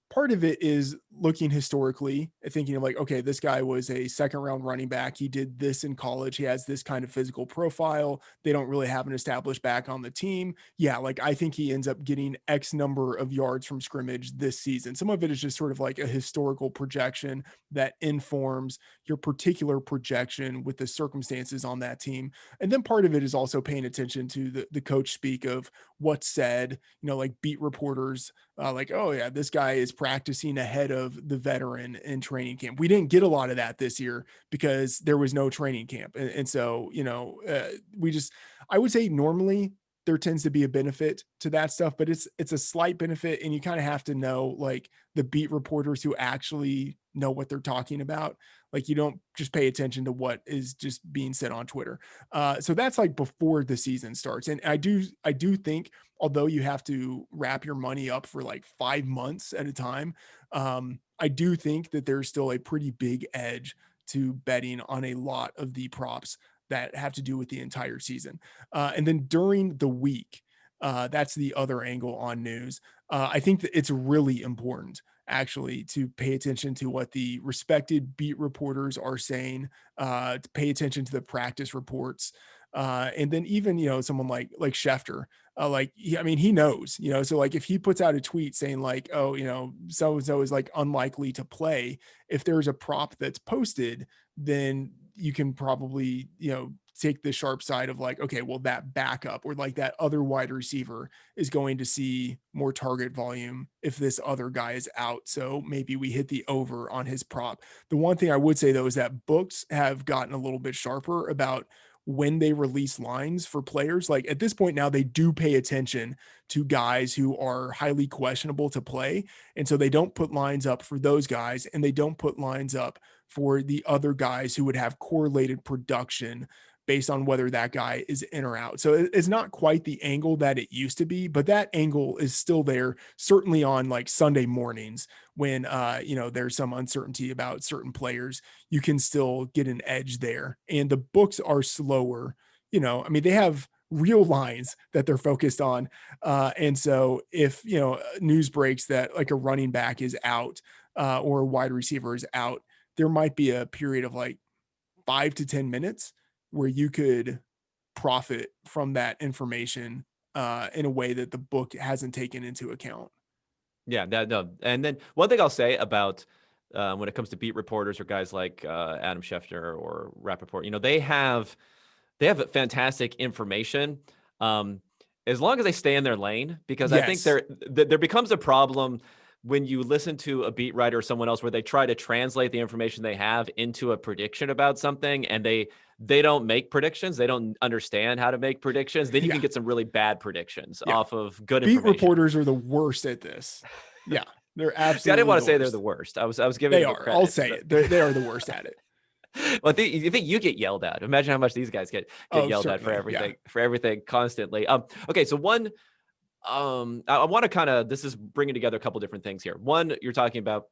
part of it is looking historically and thinking of like, okay, this guy was a second round running back. He did this in college. He has this kind of physical profile. They don't really have an established back on the team. Yeah, like I think he ends up getting X number of yards from scrimmage this season. Some of it is just sort of like a historical projection that informs your particular projection with the circumstances on that team. And then part of it is also paying attention to the coach speak of what's said, like beat reporters, like, oh yeah, this guy is practicing ahead of the veteran in training camp. We didn't get a lot of that this year because there was no training camp. And so, I would say normally there tends to be a benefit to that stuff, but it's a slight benefit. And you kind of have to know like the beat reporters who actually know what they're talking about. Like you don't just pay attention to what is just being said on Twitter. So that's like before the season starts. And I do think, although you have to wrap your money up for like 5 months at a time, I do think that there's still a pretty big edge to betting on a lot of the props that have to do with the entire season. And then during the week, that's the other angle on news. I think that it's really important actually to pay attention to what the respected beat reporters are saying, to pay attention to the practice reports. And then even, someone like Schefter, I mean, he knows, so like if he puts out a tweet saying like, oh, so-and-so is like unlikely to play, if there's a prop that's posted, then you can probably, take the sharp side of like, okay, well, that backup or like that other wide receiver is going to see more target volume if this other guy is out. So maybe we hit the over on his prop. The one thing I would say though is that books have gotten a little bit sharper about when they release lines for players. Like at this point now, they do pay attention to guys who are highly questionable to play. And so they don't put lines up for those guys, and they don't put lines up for the other guys who would have correlated production based on whether that guy is in or out. So it's not quite the angle that it used to be, but that angle is still there, certainly on like Sunday mornings when, there's some uncertainty about certain players. You can still get an edge there. And the books are slower. I mean, they have real lines that they're focused on. And so if, news breaks that like a running back is out, or a wide receiver is out, there might be a period of like 5 to 10 minutes where you could profit from that information, in a way that the book hasn't taken into account. Yeah, no. And then one thing I'll say about when it comes to beat reporters or guys like Adam Schefter or Rappaport, they have fantastic information, as long as they stay in their lane, because I think Yes. there becomes a problem when you listen to a beat writer or someone else where they try to translate the information they have into a prediction about something, and they don't make predictions. They don't understand how to make predictions. Then you Yeah. can get some really bad predictions Yeah. off of good Beat information. reporters are the worst at this. Yeah. They're See, I didn't absolutely want the to say they're the worst. worst. I was giving They them a are. I'll credit. say it. They are the worst at it. Well, you think you get yelled at? Imagine how much these guys get Oh, yelled at certainly. Yeah. for everything constantly. Okay, so one, I want to kind of, this is bringing together a couple different things here. One, you're talking about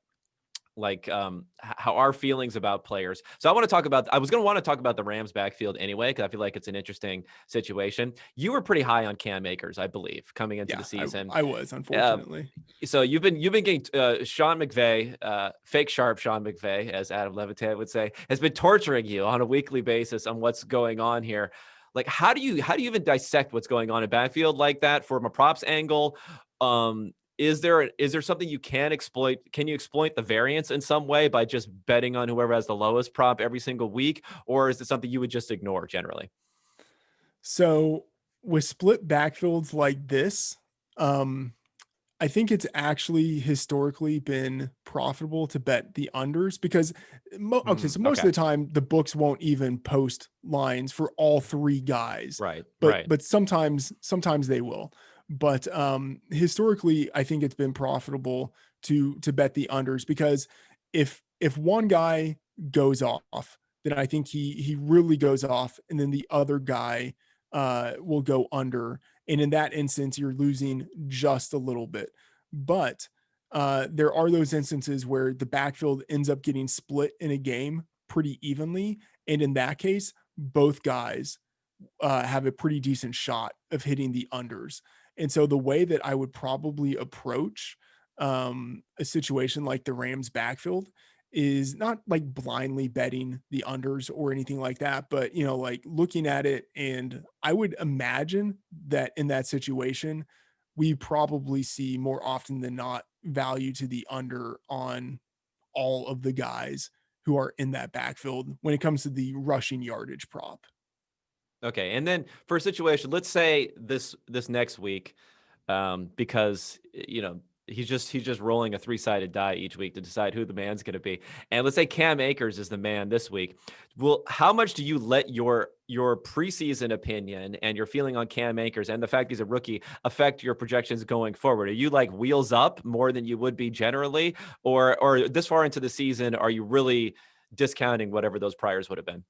how our feelings about players. So I was going to want to talk about the Rams backfield anyway, because I feel like it's an interesting situation. You were pretty high on Cam Akers, I believe, coming into the Yeah, season. I was, Uh, unfortunately. so you've been getting Sean McVay, fake sharp Sean McVay, as Adam Levitan would say, has been torturing you on a weekly basis on what's going on here. Like, how do you even dissect what's going on in backfield like that from a props angle? Is there something you can exploit? Can you exploit the variance in some way by just betting on whoever has the lowest prop every single week, or is it something you would just ignore generally? So with split backfields like this, um, I think it's actually historically been profitable to bet the unders because okay, so most of Okay, the time the books won't even post lines for all three guys, right, but right. sometimes they will. But historically, I think it's been profitable to bet the unders because if one guy goes off, then I think he really goes off, and then the other guy will go under, and in that instance, you're losing just a little bit. But there are those instances where the backfield ends up getting split in a game pretty evenly. And in that case, both guys have a pretty decent shot of hitting the unders. And so the way that I would probably approach a situation like the Rams backfield is not like blindly betting the unders or anything like that, but like looking at it. And I would imagine that in that situation, we probably see more often than not value to the under on all of the guys who are in that backfield when it comes to the rushing yardage prop. Okay, and then for a situation, let's say this next week, because he's just rolling a three-sided die each week to decide who the man's going to be. And let's say Cam Akers is the man this week. Well, how much do you let your preseason opinion and your feeling on Cam Akers and the fact he's a rookie affect your projections going forward? Are you like wheels up more than you would be generally, or this far into the season, are you really discounting whatever those priors would have been?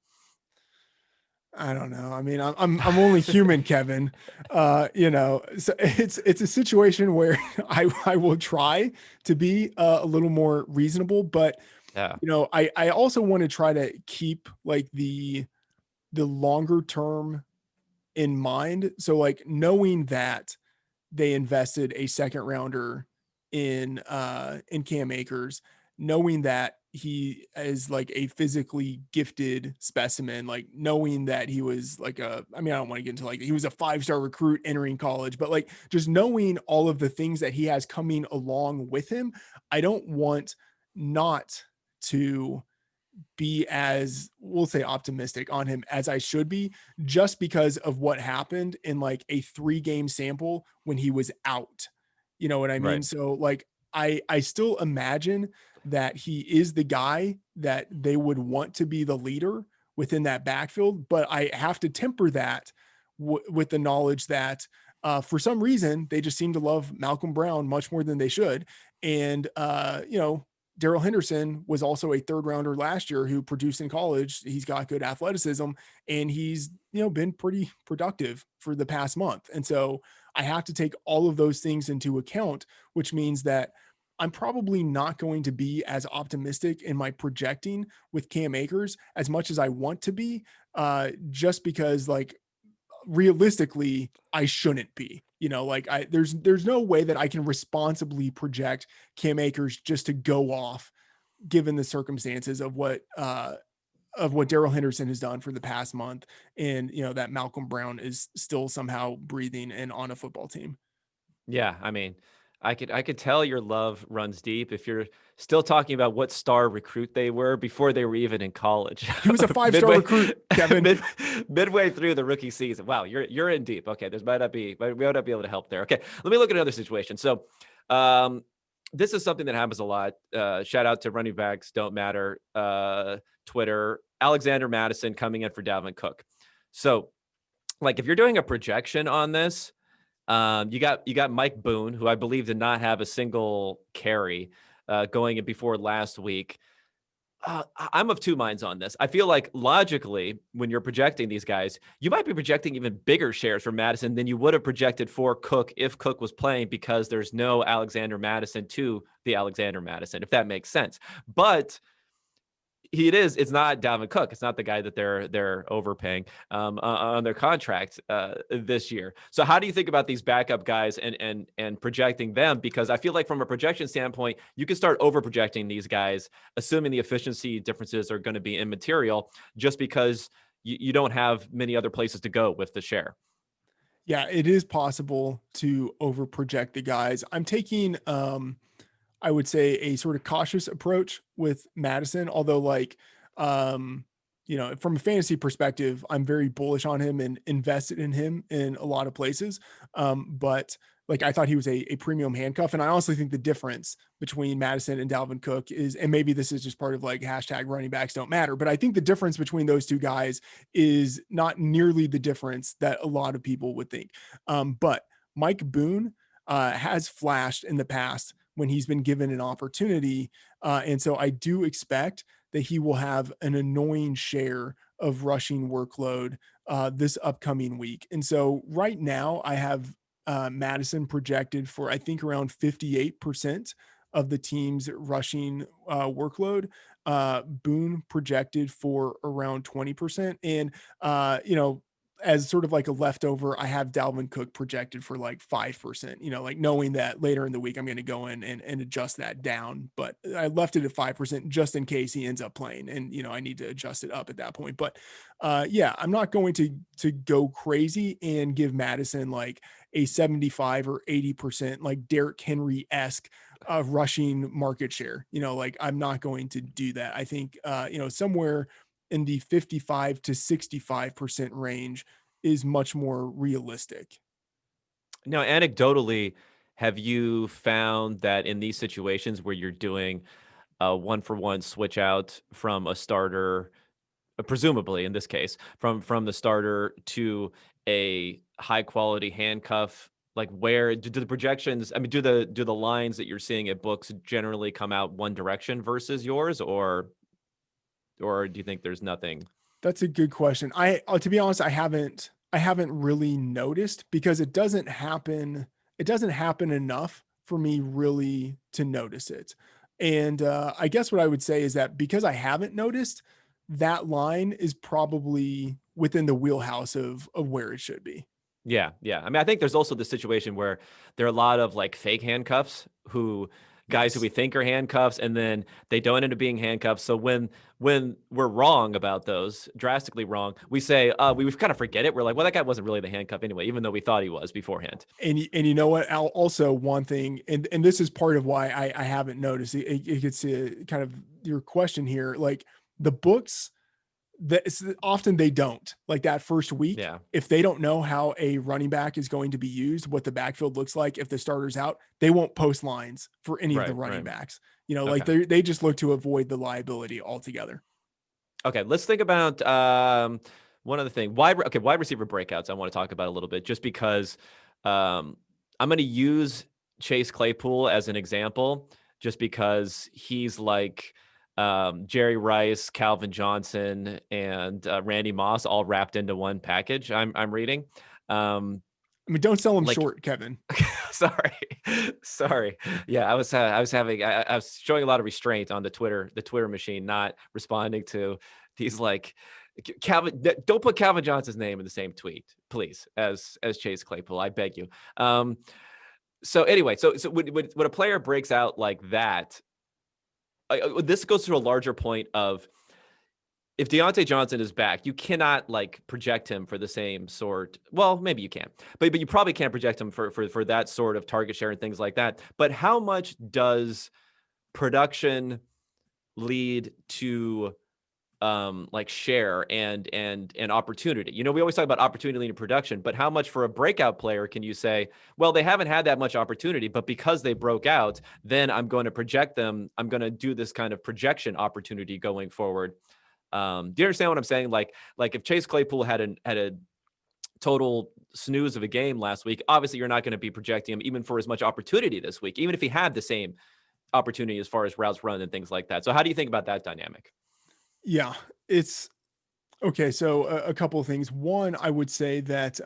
I don't know. I mean, I'm only human, Kevin. So it's a situation where I will try to be a little more reasonable, but Yeah. I also want to try to keep like the longer term in mind. So like knowing that they invested a second rounder in Cam Akers, knowing that he is like a physically gifted specimen, like knowing that he was like I mean, I don't want to get into like he was a 5-star recruit entering college, but like just knowing all of the things that he has coming along with him, I don't want not to be as, we'll say, optimistic on him as I should be, just because of what happened in like a 3-game sample when he was out. You know what I mean? Right. So like I still imagine that he is the guy that they would want to be the leader within that backfield, but I have to temper that with the knowledge that for some reason they just seem to love Malcolm Brown much more than they should. And Daryl Henderson was also a 3rd rounder last year who produced in college. He's got good athleticism, and he's, been pretty productive for the past month. And so I have to take all of those things into account, which means that I'm probably not going to be as optimistic in my projecting with Cam Akers as much as I want to be, just because like realistically I shouldn't be. Like there's no way that I can responsibly project Cam Akers just to go off given the circumstances of what Daryl Henderson has done for the past month, and that Malcolm Brown is still somehow breathing and on a football team. Yeah, I mean, I could tell your love runs deep if you're still talking about what star recruit they were before they were even in college. He was a 5-star midway recruit, Kevin. mid, midway through the rookie season. Wow, you're in deep. Okay, we might not be able to help there. Okay, let me look at another situation. So, this is something that happens a lot. Shout out to running backs don't matter. Twitter, Alexander Madison coming in for Dalvin Cook. So, like, if you're doing a projection on this, you got Mike Boone, who I believe did not have a single carry going in before last week. I'm of two minds on this. I feel like logically, when you're projecting these guys, you might be projecting even bigger shares for Madison than you would have projected for Cook if Cook was playing, because there's no Alexander Madison to the Alexander Madison, if that makes sense. But it's not Dalvin Cook. It's not the guy that they're overpaying on their contract this year. So how do you think about these backup guys and projecting them? Because I feel like from a projection standpoint, you can start over projecting these guys, assuming the efficiency differences are going to be immaterial, just because you don't have many other places to go with the share. Yeah, it is possible to over project the guys. I'm taking I would say a sort of cautious approach with Madison, although um from a fantasy perspective, I'm very bullish on him and invested in him in a lot of places. But like I thought he was a premium handcuff. And I honestly think the difference between Madison and Dalvin Cook is, and maybe this is just part of like hashtag running backs don't matter, but I think the difference between those two guys is not nearly the difference that a lot of people would think. But Mike Boone has flashed in the past when he's been given an opportunity. And so I do expect that he will have an annoying share of rushing workload this upcoming week. And so right now I have Madison projected for, I think, around 58% of the team's rushing workload. Boone projected for around 20%. And, as sort of like a leftover, I have Dalvin Cook projected for like 5%, like knowing that later in the week, I'm going to go in and adjust that down. But I left it at 5% just in case he ends up playing. And, I need to adjust it up at that point. But yeah, I'm not going to go crazy and give Madison like a 75 or 80%, like Derrick Henry-esque rushing market share. Like I'm not going to do that. I think, somewhere in the 55 to 65% range is much more realistic. Now, anecdotally, have you found that in these situations where you're doing a one-for-one switch out from a starter, presumably in this case, from the starter to a high-quality handcuff, like where do the projections, I mean, do the lines that you're seeing at books generally come out one direction versus yours, or do you think there's nothing? That's a good question. To be honest, I haven't really noticed because it doesn't happen enough for me really to notice it. And I guess what I would say is that because I haven't noticed, that line is probably within the wheelhouse of where it should be. Yeah, yeah. I mean, I think there's also the situation where there are a lot of like fake handcuffs who guys who Yes. we think are handcuffs, and then they don't end up being handcuffs. So when we're wrong about those, drastically wrong, we say we kind of forget it. We're like, well, that guy wasn't really the handcuff anyway, even though we thought he was beforehand. And you know what? Also, one thing, and this is part of why I haven't noticed. It gets to kind of your question here. Like the books, that often they don't, like that first week, Yeah, if they don't know how a running back is going to be used, what the backfield looks like, if the starter's out, they won't post lines for any of the right, running right. backs. Like Okay, they just look to avoid the liability altogether. okay. Let's think about one other thing. Wide receiver breakouts. I want to talk about a little bit, just because I'm going to use Chase Claypool as an example, just because he's like Jerry Rice, Calvin Johnson, and Randy Moss all wrapped into one package. I'm reading. Um, I mean, don't sell them like, short, Kevin. sorry, sorry. Yeah, I was showing a lot of restraint on the Twitter machine, not responding to these like Calvin. Don't put Calvin Johnson's name in the same tweet, please, as Chase Claypool. I beg you. So anyway, so when a player breaks out like that, this goes to a larger point of, if Deontay Johnson is back, you cannot like project him for the same sort. Well, maybe you can, but you probably can't project him for that sort of target share and things like that. But how much does production lead to like share and opportunity? We always talk about opportunity and production, but how much for a breakout player can you say, well, they haven't had that much opportunity, but because they broke out, then I'm going to project them. I'm going to do this kind of projection opportunity going forward. Do you understand what I'm saying? Like if Chase Claypool had a total snooze of a game last week, obviously you're not going to be projecting him even for as much opportunity this week, even if he had the same opportunity as far as routes run and things like that. So how do you think about that dynamic? Yeah, it's okay. So a couple of things. One, I would say that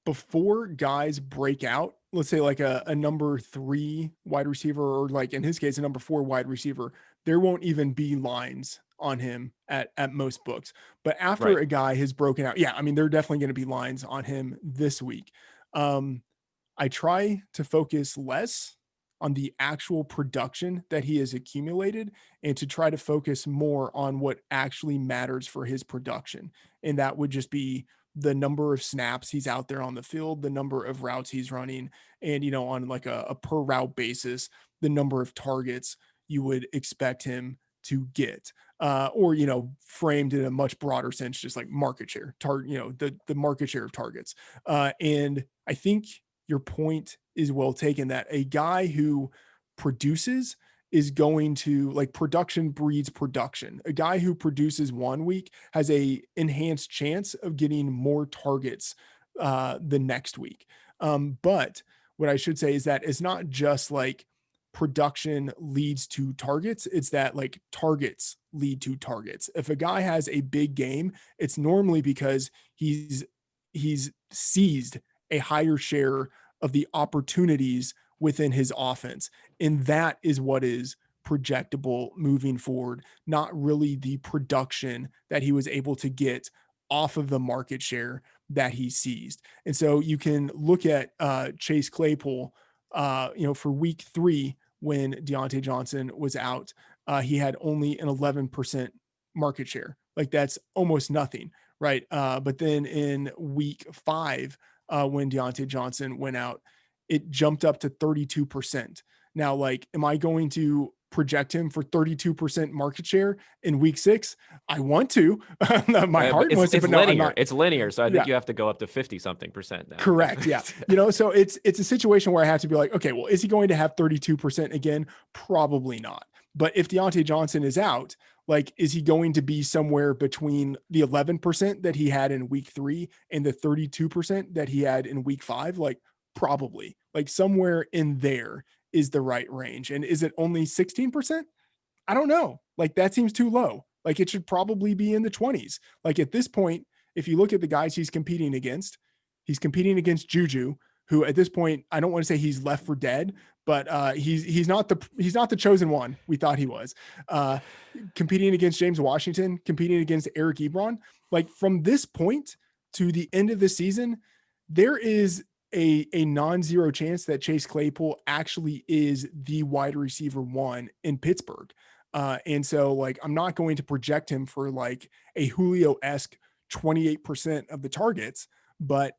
before guys break out, let's say like a number 3 wide receiver, or like in his case, a number 4 wide receiver, there won't even be lines on him at most books. But after Right. a guy has broken out, yeah, I mean, there are definitely going to be lines on him this week. Um, I try to focus less on the actual production that he has accumulated and to try to focus more on what actually matters for his production. And that would just be the number of snaps he's out there on the field, the number of routes he's running, and, on like a per route basis, the number of targets you would expect him to get. Or, framed in a much broader sense, just like market share, the market share of targets. And I think your point is well taken, that a guy who produces is going to, like, production breeds production. A guy who produces one week has a enhanced chance of getting more targets the next week. But what I should say is that it's not just like production leads to targets, it's that like targets lead to targets. If a guy has a big game, it's normally because he's seized a higher share of the opportunities within his offense. And that is what is projectable moving forward, not really the production that he was able to get off of the market share that he seized. And so you can look at Chase Claypool, for week 3, when Deontay Johnson was out, he had only an 11% market share. Like, that's almost nothing, right? But then in week 5, when Deontay Johnson went out, it jumped up to 32%. Now, like, am I going to project him for 32% market share in week 6? I want to. My heart wants to, It's but no, I'm linear. not. It's linear. So I Yeah, think you have to go up to 50 something percent now. correct. Yeah. So it's a situation where I have to be like, okay, well, is he going to have 32% again? Probably not. But if Deontay Johnson is out, like, is he going to be somewhere between the 11% that he had in week 3 and the 32% that he had in week 5? Like, probably. Like, somewhere in there is the right range. And is it only 16%? I don't know. Like, that seems too low. Like, it should probably be in the 20s. Like, at this point, if you look at the guys he's competing against Juju, who at this point, I don't want to say he's left for dead, but he's not the chosen one we thought he was. Competing against James Washington, competing against Eric Ebron. Like, from this point to the end of the season, there is a non-zero chance that Chase Claypool actually is the wide receiver 1 in Pittsburgh. And so, like, I'm not going to project him for like a Julio-esque 28% of the targets. But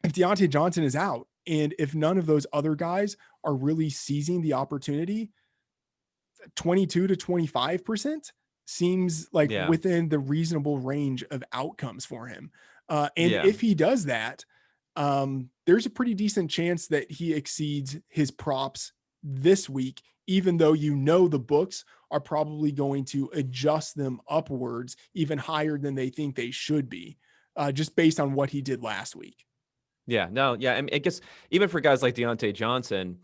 if Deontay Johnson is out, and if none of those other guys are really seizing the opportunity, 22 to 25% seems like Yeah. within the reasonable range of outcomes for him. And Yeah. if he does that, there's a pretty decent chance that he exceeds his props this week, even though the books are probably going to adjust them upwards even higher than they think they should be, just based on what he did last week. Yeah. No. Yeah. I mean, I guess even for guys like Deontay Johnson,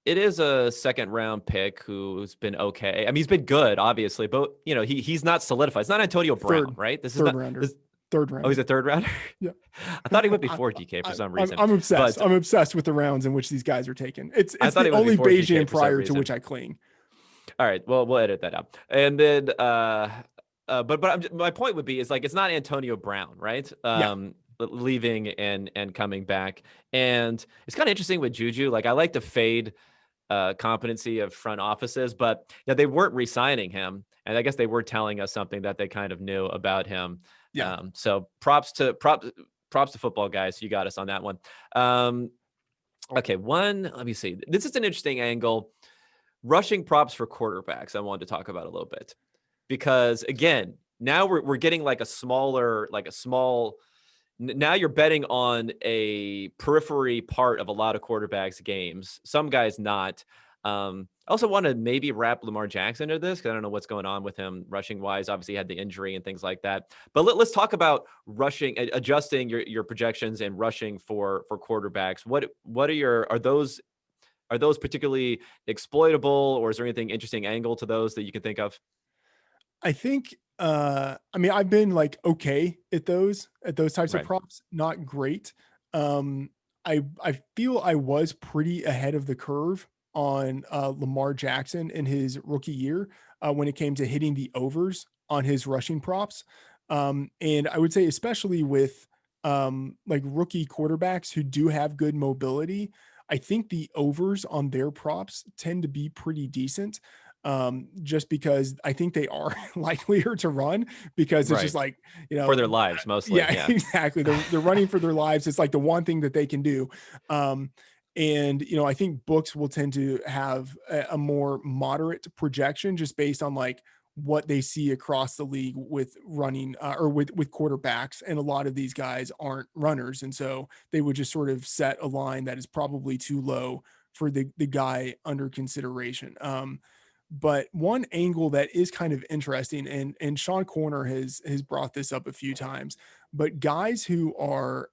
it is a second round pick who's been okay. I mean, he's been good, obviously, but he's not solidified. It's not Antonio Brown, right? This is Third not rounder. this. Third Oh, he's rounder. a third rounder. Yeah. I thought he went before DK for some reason. I'm obsessed. But I'm obsessed with the rounds in which these guys are taken. It's I thought the he went only before DK Bayesian for some prior to reason. which I cling. All right. Well, we'll edit that out. And then, but my point would be is, like, it's not Antonio Brown, right? Yeah. Leaving and coming back. And it's kind of interesting with Juju. Like, I like to fade competency of front offices, but they weren't re-signing him, and I guess they were telling us something that they kind of knew about him. Yeah. So props to football guys. You got us on that one. Okay, let me see. This is an interesting angle. Rushing props for quarterbacks, I wanted to talk about a little bit, because again, now we're getting like a small. Now you're betting on a periphery part of a lot of quarterbacks' games. Some guys not. I also want to maybe wrap Lamar Jackson into this, because I don't know what's going on with him rushing wise. Obviously, he had the injury and things like that. But let's talk about rushing, adjusting your projections and rushing for quarterbacks. What are those Are those particularly exploitable, or is there anything interesting angle to those that you can think of? I think, I mean, I've been like okay at those types of Right. props, not great. Um, I feel I was pretty ahead of the curve on Lamar Jackson in his rookie year when it came to hitting the overs on his rushing props. And I would say, especially with like rookie quarterbacks who do have good mobility, I think the overs on their props tend to be pretty decent, just because I think they are likelier to run because it's just Right. like, For their lives, mostly. yeah, Yeah. exactly. They're running for their lives. It's like the one thing that they can do. Um, and I think books will tend to have a more moderate projection just based on like what they see across the league with running or with quarterbacks, and a lot of these guys aren't runners, and so they would just sort of set a line that is probably too low for the guy under consideration. But one angle that is kind of interesting, and Sean Corner has brought this up a few times, but guys who are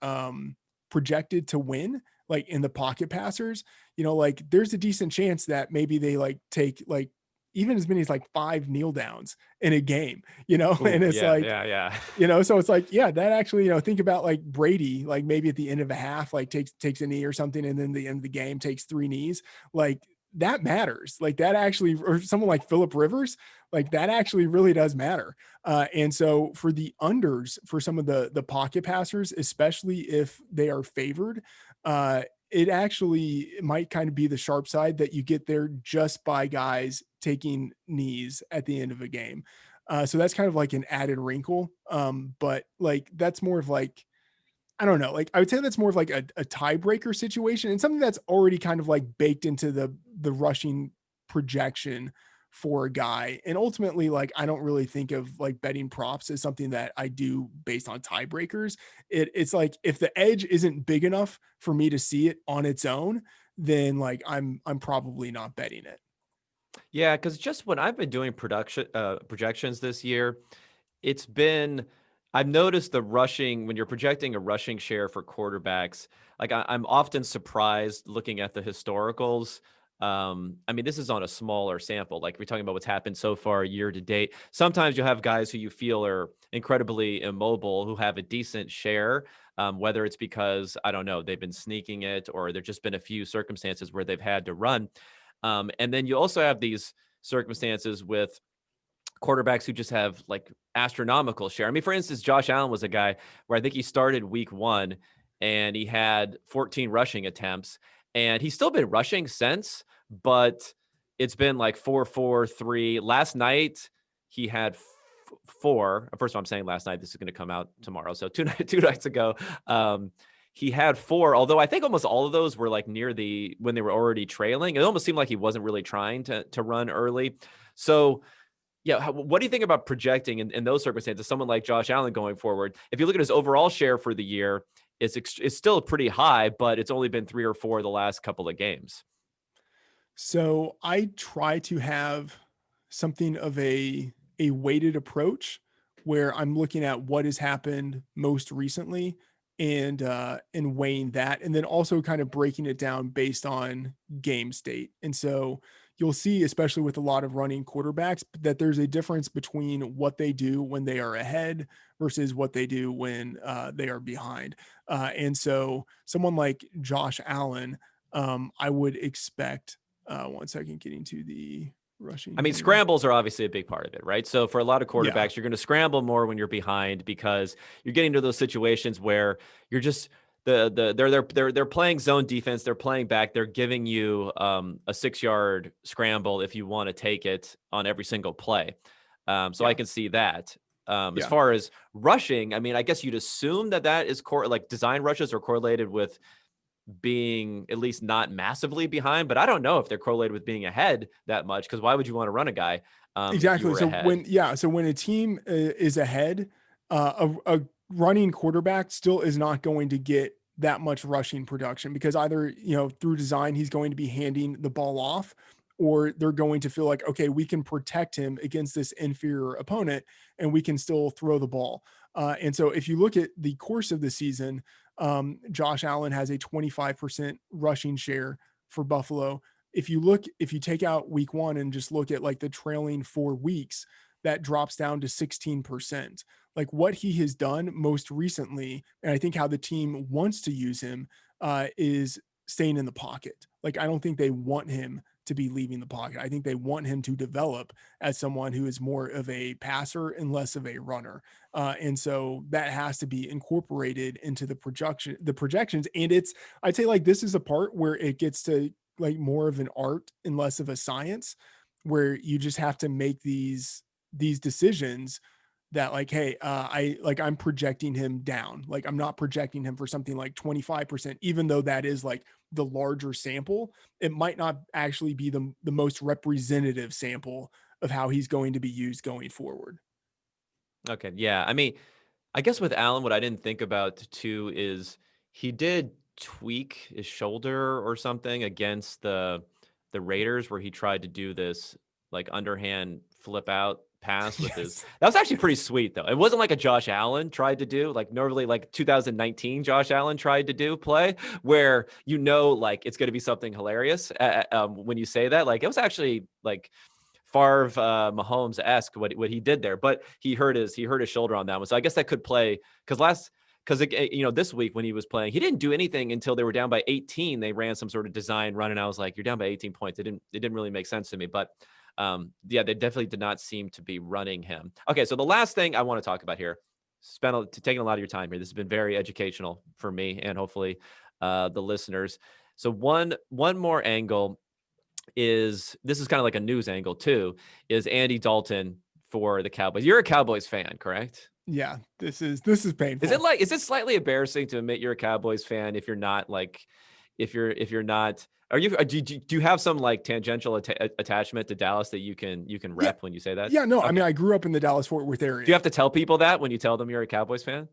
projected to win, like in the pocket passers, like there's a decent chance that maybe they like take like even as many as like 5 kneel downs in a game, and Ooh, it's yeah, like, yeah, yeah. so it's like, yeah, that actually, think about like Brady, like maybe at the end of a half, like takes a knee or something, and then the end of the game takes 3 knees. Like that matters. Like that actually, or someone like Philip Rivers, like that actually really does matter. And so for the unders, for some of the pocket passers, especially if they are favored, it actually might kind of be the sharp side that you get there just by guys taking knees at the end of a game. So that's kind of like an added wrinkle. But like that's more of like, I don't know, like I would say that's more of like a tiebreaker situation, and something that's already kind of like baked into the rushing projection for a guy. And ultimately, like I don't really think of like betting props as something that I do based on tiebreakers. It's like if the edge isn't big enough for me to see it on its own, then like I'm probably not betting it. Yeah, because just when I've been doing projections this year, it's been I've noticed the rushing when you're projecting a rushing share for quarterbacks. Like I'm often surprised looking at the historicals. I mean, this is on a smaller sample. Like we're talking about what's happened so far year to date. Sometimes you'll have guys who you feel are incredibly immobile who have a decent share. Whether it's because I don't know they've been sneaking it, or there've just been a few circumstances where they've had to run. And then you also have these circumstances with quarterbacks who just have like astronomical share. I mean, for instance, Josh Allen was a guy where I think he started week 1 and he had 14 rushing attempts, and he's still been rushing since, but it's been like 4, 4, 3. Last night he had 4. First of all, I'm saying last night. This is going to come out tomorrow, so two nights ago. He had 4, although I think almost all of those were like near the when they were already trailing. It almost seemed like he wasn't really trying to run early. So yeah, what do you think about projecting in those circumstances? Someone like Josh Allen going forward, if you look at his overall share for the year, it's still pretty high, but it's only been 3 or 4 the last couple of games. So I try to have something of a weighted approach where I'm looking at what has happened most recently and weighing that, and then also kind of breaking it down based on game state. And so you'll see, especially with a lot of running quarterbacks, that there's a difference between what they do when they are ahead versus what they do when they are behind. And so someone like Josh Allen, I would expect, one second, getting to the rushing I mean, here. scrambles are obviously a big part of it, right? So for a lot of Yeah. quarterbacks, you're going to scramble more when you're behind because you're getting to those situations where you're just they're playing zone defense, they're playing back, they're giving you a 6-yard scramble if you want to take it on every single play. So I Yeah. can see that. As Yeah. far as rushing, I mean, I guess you'd assume that is like design rushes are correlated with being at least not massively behind, but I don't know if they're correlated with being ahead that much, because why would you want to run a guy if you Exactly. were So ahead? when a team is ahead, a running quarterback still is not going to get that much rushing production because either, through design, he's going to be handing the ball off, or they're going to feel like, okay, we can protect him against this inferior opponent and we can still throw the ball. And so if you look at the course of the season, Josh Allen has a 25% rushing share for Buffalo. if you take out week 1 and just look at like the trailing 4 weeks, that drops down to 16%. Like what he has done most recently, and I think how the team wants to use him, is staying in the pocket. Like I don't think they want him to be leaving the pocket. I think they want him to develop as someone who is more of a passer and less of a runner. And so that has to be incorporated into the projections. And I'd say like this is a part where it gets to like more of an art and less of a science, where you just have to make these decisions that like, hey, I'm projecting him down. Like I'm not projecting him for something like 25%, even though that is like the larger sample. It might not actually be the most representative sample of how he's going to be used going forward. Okay. Yeah. I mean, I guess with Allen, what I didn't think about too is he did tweak his shoulder or something against the Raiders, where he tried to do this like underhand flip out pass with his. Yes. That was actually pretty sweet though. It wasn't like a Josh Allen tried to do, like normally like 2019 Josh Allen tried to do play, where like it's going to be something hilarious when you say that. Like it was actually like Favre, Mahomes-esque what he did there, but he hurt his shoulder on that one. So I guess that could play because this week when he was playing, he didn't do anything until they were down by 18. They ran some sort of design run, and I was like, "You're down by 18 points." It didn't really make sense to me, but yeah, they definitely did not seem to be running him. Okay, so the last thing I want to talk about here, taking a lot of your time here. This has been very educational for me and hopefully the listeners. So one more angle is kind of like a news angle too, is Andy Dalton for the Cowboys. You're a Cowboys fan, correct? Yeah, this is painful. Is it slightly embarrassing to admit you're a Cowboys fan if you're not like, if you're not, do you have some like tangential attachment to Dallas that you can rep when you say that? Yeah, no, Okay. I mean, I grew up in the Dallas Fort Worth area. Do you have to tell people that when you tell them you're a Cowboys fan?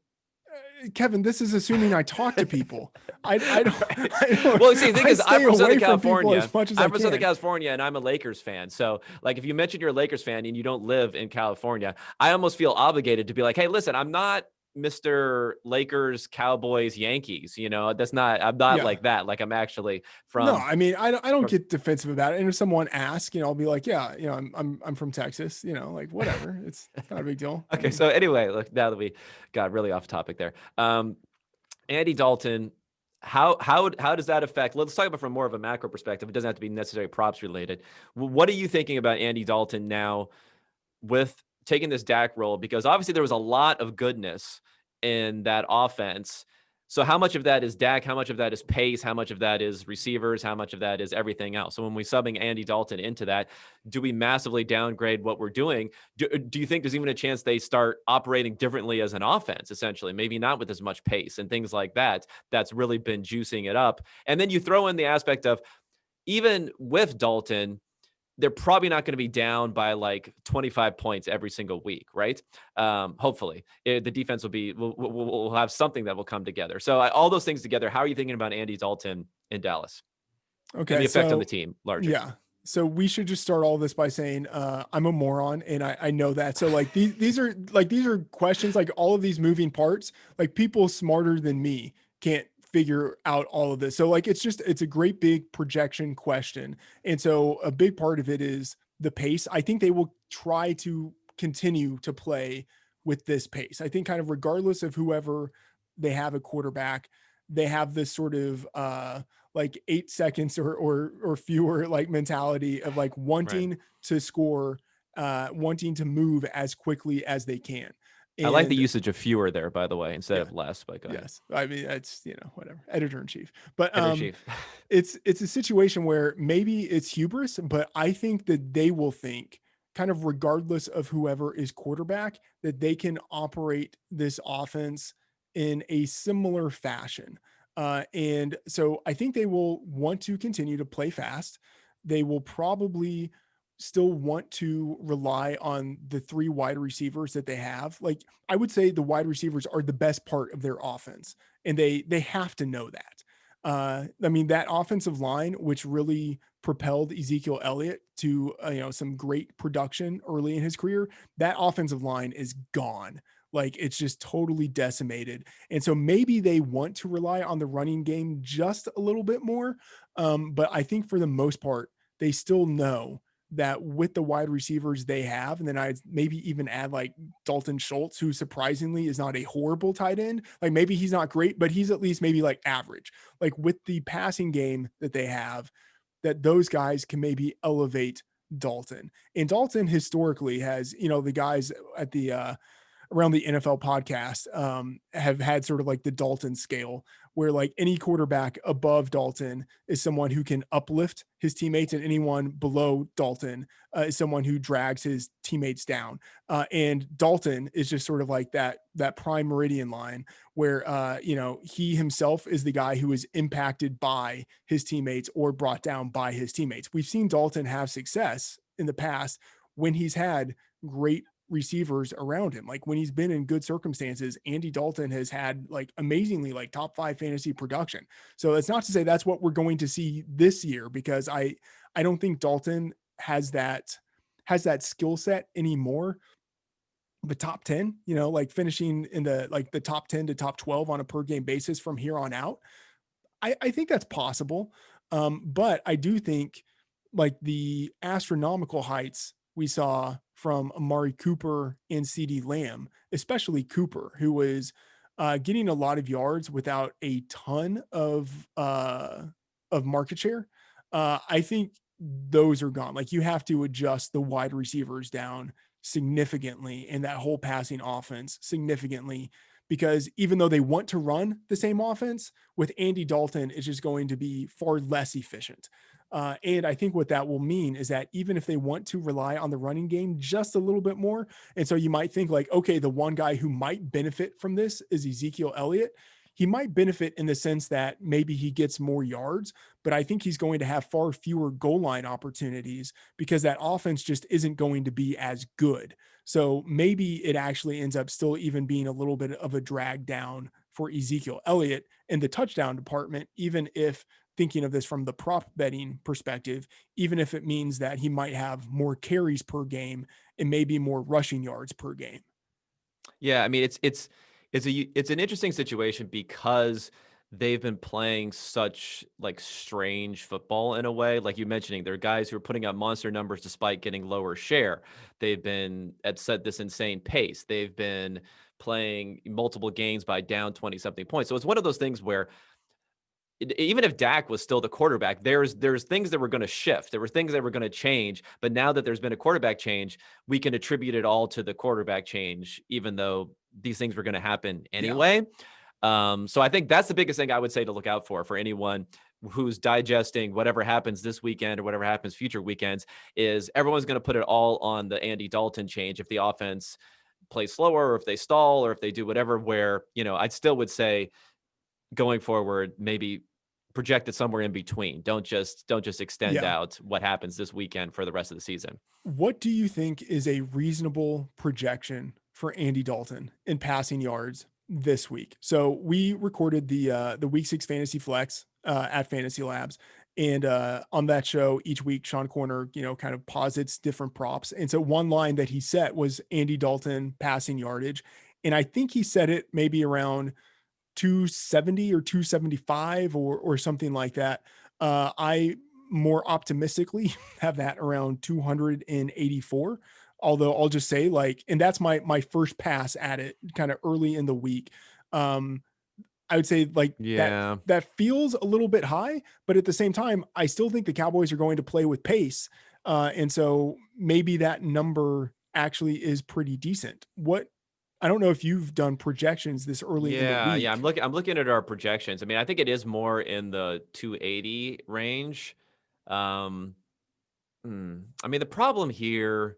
Kevin, this is assuming I talk to people. I don't. Well, see, the thing is, I'm from Southern California. As much as I'm from Southern California, and I'm a Lakers fan. So, like, if you mention you're a Lakers fan and you don't live in California, I almost feel obligated to be like, hey, listen, I'm not Mr. Lakers, Cowboys, Yankees. I'm not like that. Like, I'm actually from. No, I mean, I don't get defensive about it. And if someone asks, I'll be like, yeah, I'm from Texas, like whatever. It's not a big deal. Okay. So anyway, look, now that we got really off topic there, Andy Dalton, how does that affect? Let's talk about from more of a macro perspective. It doesn't have to be necessarily props related. What are you thinking about Andy Dalton now with taking this Dak role? Because obviously there was a lot of goodness in that offense. So how much of that is Dak? How much of that is pace? How much of that is receivers? How much of that is everything else? So when we subbing Andy Dalton into that, do we massively downgrade what we're doing? Do you think there's even a chance they start operating differently as an offense, essentially? Maybe not with as much pace and things like that. That's really been juicing it up. And then you throw in the aspect of, even with Dalton, they're probably not going to be down by like 25 points every single week, right? Hopefully, the defense will have something that will come together. So all those things together, how are you thinking about Andy Dalton in Dallas? Okay, and the effect on the team largely? Yeah. So we should just start all this by saying I'm a moron, and I know that. So like these are questions, like all of these moving parts, like people smarter than me can't figure out all of this. So like it's a great big projection question. And so a big part of it is the pace. I think they will try to continue to play with this pace. I think kind of regardless of whoever they have a quarterback, they have this sort of like 8 seconds or fewer like mentality of like wanting to score, wanting to move as quickly as they can. I like the usage of fewer there, by the way, instead of less. But go ahead. Yes, I mean it's whatever, editor in chief. But Editor-in-chief. it's a situation where maybe it's hubris, but I think that they will think, kind of regardless of whoever is quarterback, that they can operate this offense in a similar fashion. And so I think they will want to continue to play fast. They will probably still want to rely on the 3 wide receivers that they have. Like I would say the wide receivers are the best part of their offense, and they have to know that. I mean, that offensive line, which really propelled Ezekiel Elliott to some great production early in his career, that offensive line is gone. Like it's just totally decimated. And so maybe they want to rely on the running game just a little bit more. But I think for the most part, they still know that with the wide receivers they have, and then I'd maybe even add like Dalton Schultz, who surprisingly is not a horrible tight end. Like maybe he's not great, but he's at least maybe like average. Like with the passing game that they have, that those guys can maybe elevate Dalton. And Dalton historically has, the guys at the around the NFL podcast have had sort of like the Dalton scale, where like any quarterback above Dalton is someone who can uplift his teammates, and anyone below Dalton is someone who drags his teammates down. And Dalton is just sort of like that prime meridian line where he himself is the guy who is impacted by his teammates or brought down by his teammates. We've seen Dalton have success in the past when he's had great receivers around him. Like when he's been in good circumstances, Andy Dalton has had like amazingly like top 5 fantasy production. So that's not to say that's what we're going to see this year, because I don't think Dalton has that skill set anymore. The top 10, like finishing in the top 10 to top 12 on a per game basis from here on out. I think that's possible. But I do think like the astronomical heights we saw from Amari Cooper and CeeDee Lamb, especially Cooper, who was getting a lot of yards without a ton of market share. I think those are gone. Like you have to adjust the wide receivers down significantly in that whole passing offense significantly, because even though they want to run the same offense with Andy Dalton, it's just going to be far less efficient. And I think what that will mean is that even if they want to rely on the running game just a little bit more, and so you might think like, okay, the one guy who might benefit from this is Ezekiel Elliott. He might benefit in the sense that maybe he gets more yards, but I think he's going to have far fewer goal line opportunities because that offense just isn't going to be as good. So maybe it actually ends up still even being a little bit of a drag down for Ezekiel Elliott in the touchdown department, even if thinking of this from the prop betting perspective, even if it means that he might have more carries per game and maybe more rushing yards per game. Yeah, I mean it's an interesting situation because they've been playing such like strange football in a way. Like you mentioning, there are guys who are putting up monster numbers despite getting lower share. They've been at set this insane pace. They've been playing multiple games by down 20 something points. So it's one of those things where even if Dak was still the quarterback, there's things that were going to shift. There were things that were going to change. But now that there's been a quarterback change, we can attribute it all to the quarterback change, even though these things were going to happen anyway. So I think that's the biggest thing I would say to look out for anyone who's digesting whatever happens this weekend or whatever happens future weekends, is everyone's going to put it all on the Andy Dalton change. If the offense plays slower, or if they stall, or if they do whatever, where, I still would say going forward, maybe project it somewhere in between. Don't just extend out what happens this weekend for the rest of the season. What do you think is a reasonable projection for Andy Dalton in passing yards this week? So we recorded the week 6 fantasy flex at Fantasy Labs. And on that show each week, Sean Corner, kind of posits different props. And so one line that he set was Andy Dalton passing yardage. And I think he set it maybe around 270 or 275 or something like that. I more optimistically have that around 284. Although I'll just say and that's my first pass at it kind of early in the week. I would say that feels a little bit high, but at the same time, I still think the Cowboys are going to play with pace. And so maybe that number actually is pretty decent. I don't know if you've done projections this early in the week. Yeah. I'm looking at our projections. I mean, I think it is more in the 280 range. I mean, the problem here,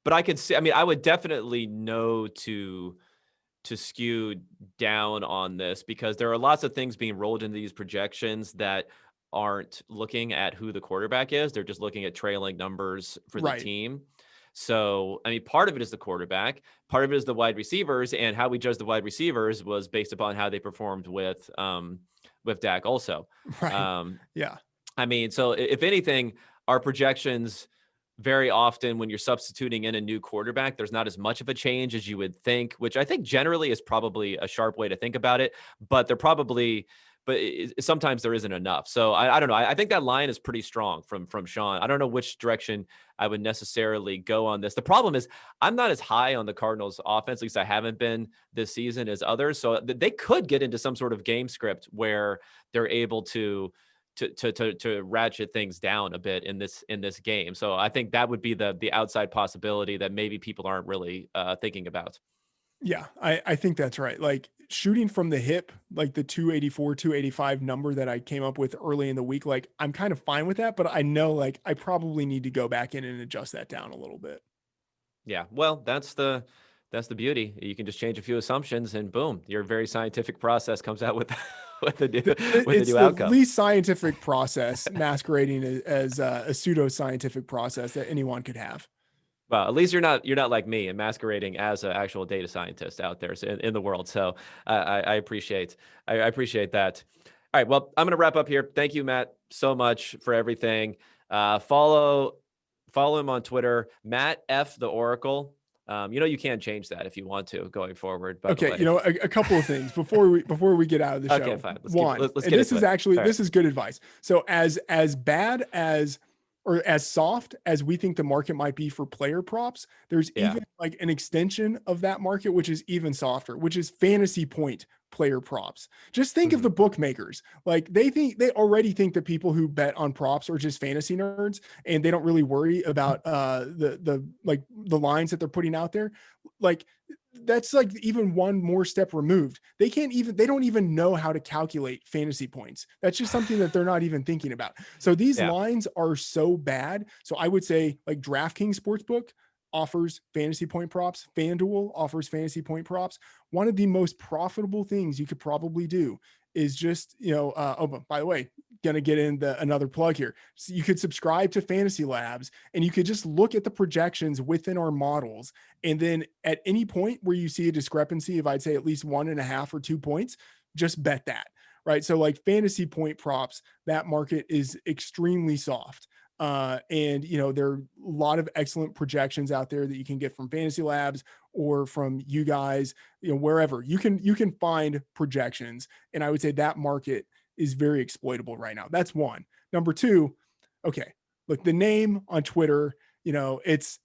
but I can see, I would definitely know to skew down on this, because there are lots of things being rolled into these projections that aren't looking at who the quarterback is. They're just looking at trailing numbers for the team. So, part of it is the quarterback, part of it is the wide receivers, and how we judge the wide receivers was based upon how they performed with Dak also. So if anything, our projections very often, when you're substituting in a new quarterback, there's not as much of a change as you would think, which I think generally is probably a sharp way to think about it, but they're probably but sometimes there isn't enough. So I don't know. I think that line is pretty strong from Sean. I don't know which direction I would necessarily go on this. The problem is I'm not as high on the Cardinals offense, at least I haven't been this season, as others. So they could get into some sort of game script where they're able to ratchet things down a bit in this game. So I think that would be the outside possibility that maybe people aren't really thinking about. Yeah, I think that's right. Like shooting from the hip, like the 284, 285 number that I came up with early in the week, like I'm kind of fine with that, but I know like I probably need to go back in and adjust that down a little bit. Yeah, well, that's the beauty. You can just change a few assumptions, and boom, your very scientific process comes out with with the new outcome. It's the least scientific process masquerading as a pseudo scientific process that anyone could have. Well, at least you're not like me and masquerading as an actual data scientist out there in the world. So I appreciate that. All right, well, I'm going to wrap up here. Thank you, Matt, so much for everything. Follow him on Twitter, Matt F the Oracle. You can change that if you want to going forward. Okay, a couple of things before we get out of the show. Okay, fine. This is good advice. So as bad as or as soft as we think the market might be for player props, there's even like an extension of that market, which is even softer, which is fantasy point player props. Just think of the bookmakers. Like they already think that people who bet on props are just fantasy nerds and they don't really worry about the lines that they're putting out there. Like that's like even one more step removed. They don't even know how to calculate fantasy points. That's just something that they're not even thinking about. So these lines are so bad. So I would say like DraftKings Sportsbook offers fantasy point props. FanDuel offers fantasy point props. One of the most profitable things you could probably do is just, by the way, going to get in another plug here. So you could subscribe to FantasyLabs and you could just look at the projections within our models. And then at any point where you see a discrepancy of, I'd say at least 1.5 or 2 points, just bet that, right? So like fantasy point props, that market is extremely soft. And there are a lot of excellent projections out there that you can get from FantasyLabs or from you guys, wherever you can find projections. And I would say that market is very exploitable right now. That's one. Number two, okay, look, the name on Twitter, it's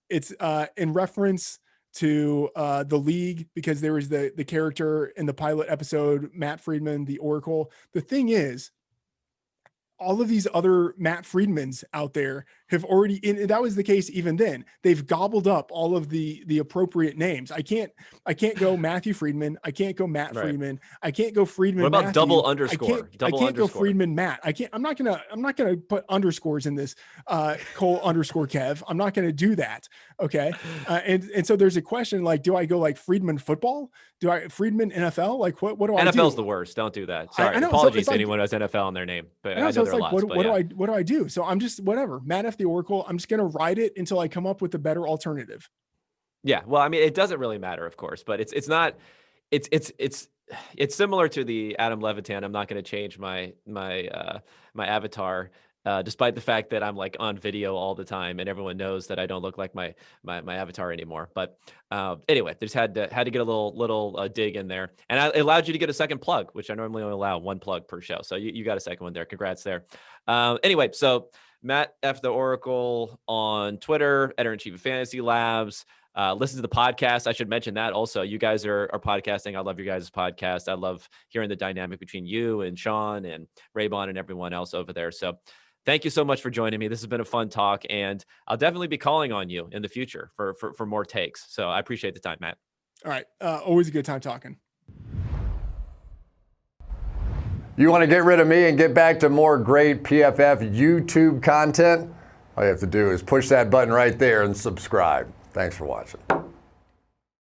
in reference to the league, because there was the character in the pilot episode, Matt Freedman, the Oracle. The thing is, all of these other Matt Freedmans out there have already, and that was the case even then, they've gobbled up all of the appropriate names. I can't go Matthew Friedman. I can't go Matt Freedman. I can't go Friedman. What about Matthew. double underscore? I can't go Friedman Matt. I'm not gonna put underscores in this Cole underscore Kev. I'm not gonna do that. Okay. And so there's a question like, do I go like Friedman football? Do I Friedman NFL? Like what do I do? NFL's the worst. Don't do that. Sorry. Apologies to anyone who has NFL on their name, but I know they're like, lost. What do I do? So I'm just whatever. Matt F the Oracle. I'm just gonna ride it until I come up with a better alternative. Yeah. Well, I mean, it doesn't really matter, of course, but it's not. It's similar to the Adam Levitan. I'm not going to change my avatar. Despite the fact that I'm like on video all the time and everyone knows that I don't look like my avatar anymore. But anyway, just had to get a little dig in there, and it allowed you to get a second plug, which I normally only allow one plug per show. So you got a second one there. Congrats there. Anyway, so Matt F the Oracle on Twitter, editor-in-chief of Fantasy Labs. Listen to the podcast. I should mention that also. You guys are podcasting. I love your guys' podcast. I love hearing the dynamic between you and Sean and Raybon and everyone else over there. So thank you so much for joining me. This has been a fun talk, and I'll definitely be calling on you in the future for more takes. So I appreciate the time, Matt. All right. Always a good time talking. You want to get rid of me and get back to more great PFF YouTube content? All you have to do is push that button right there and subscribe. Thanks for watching.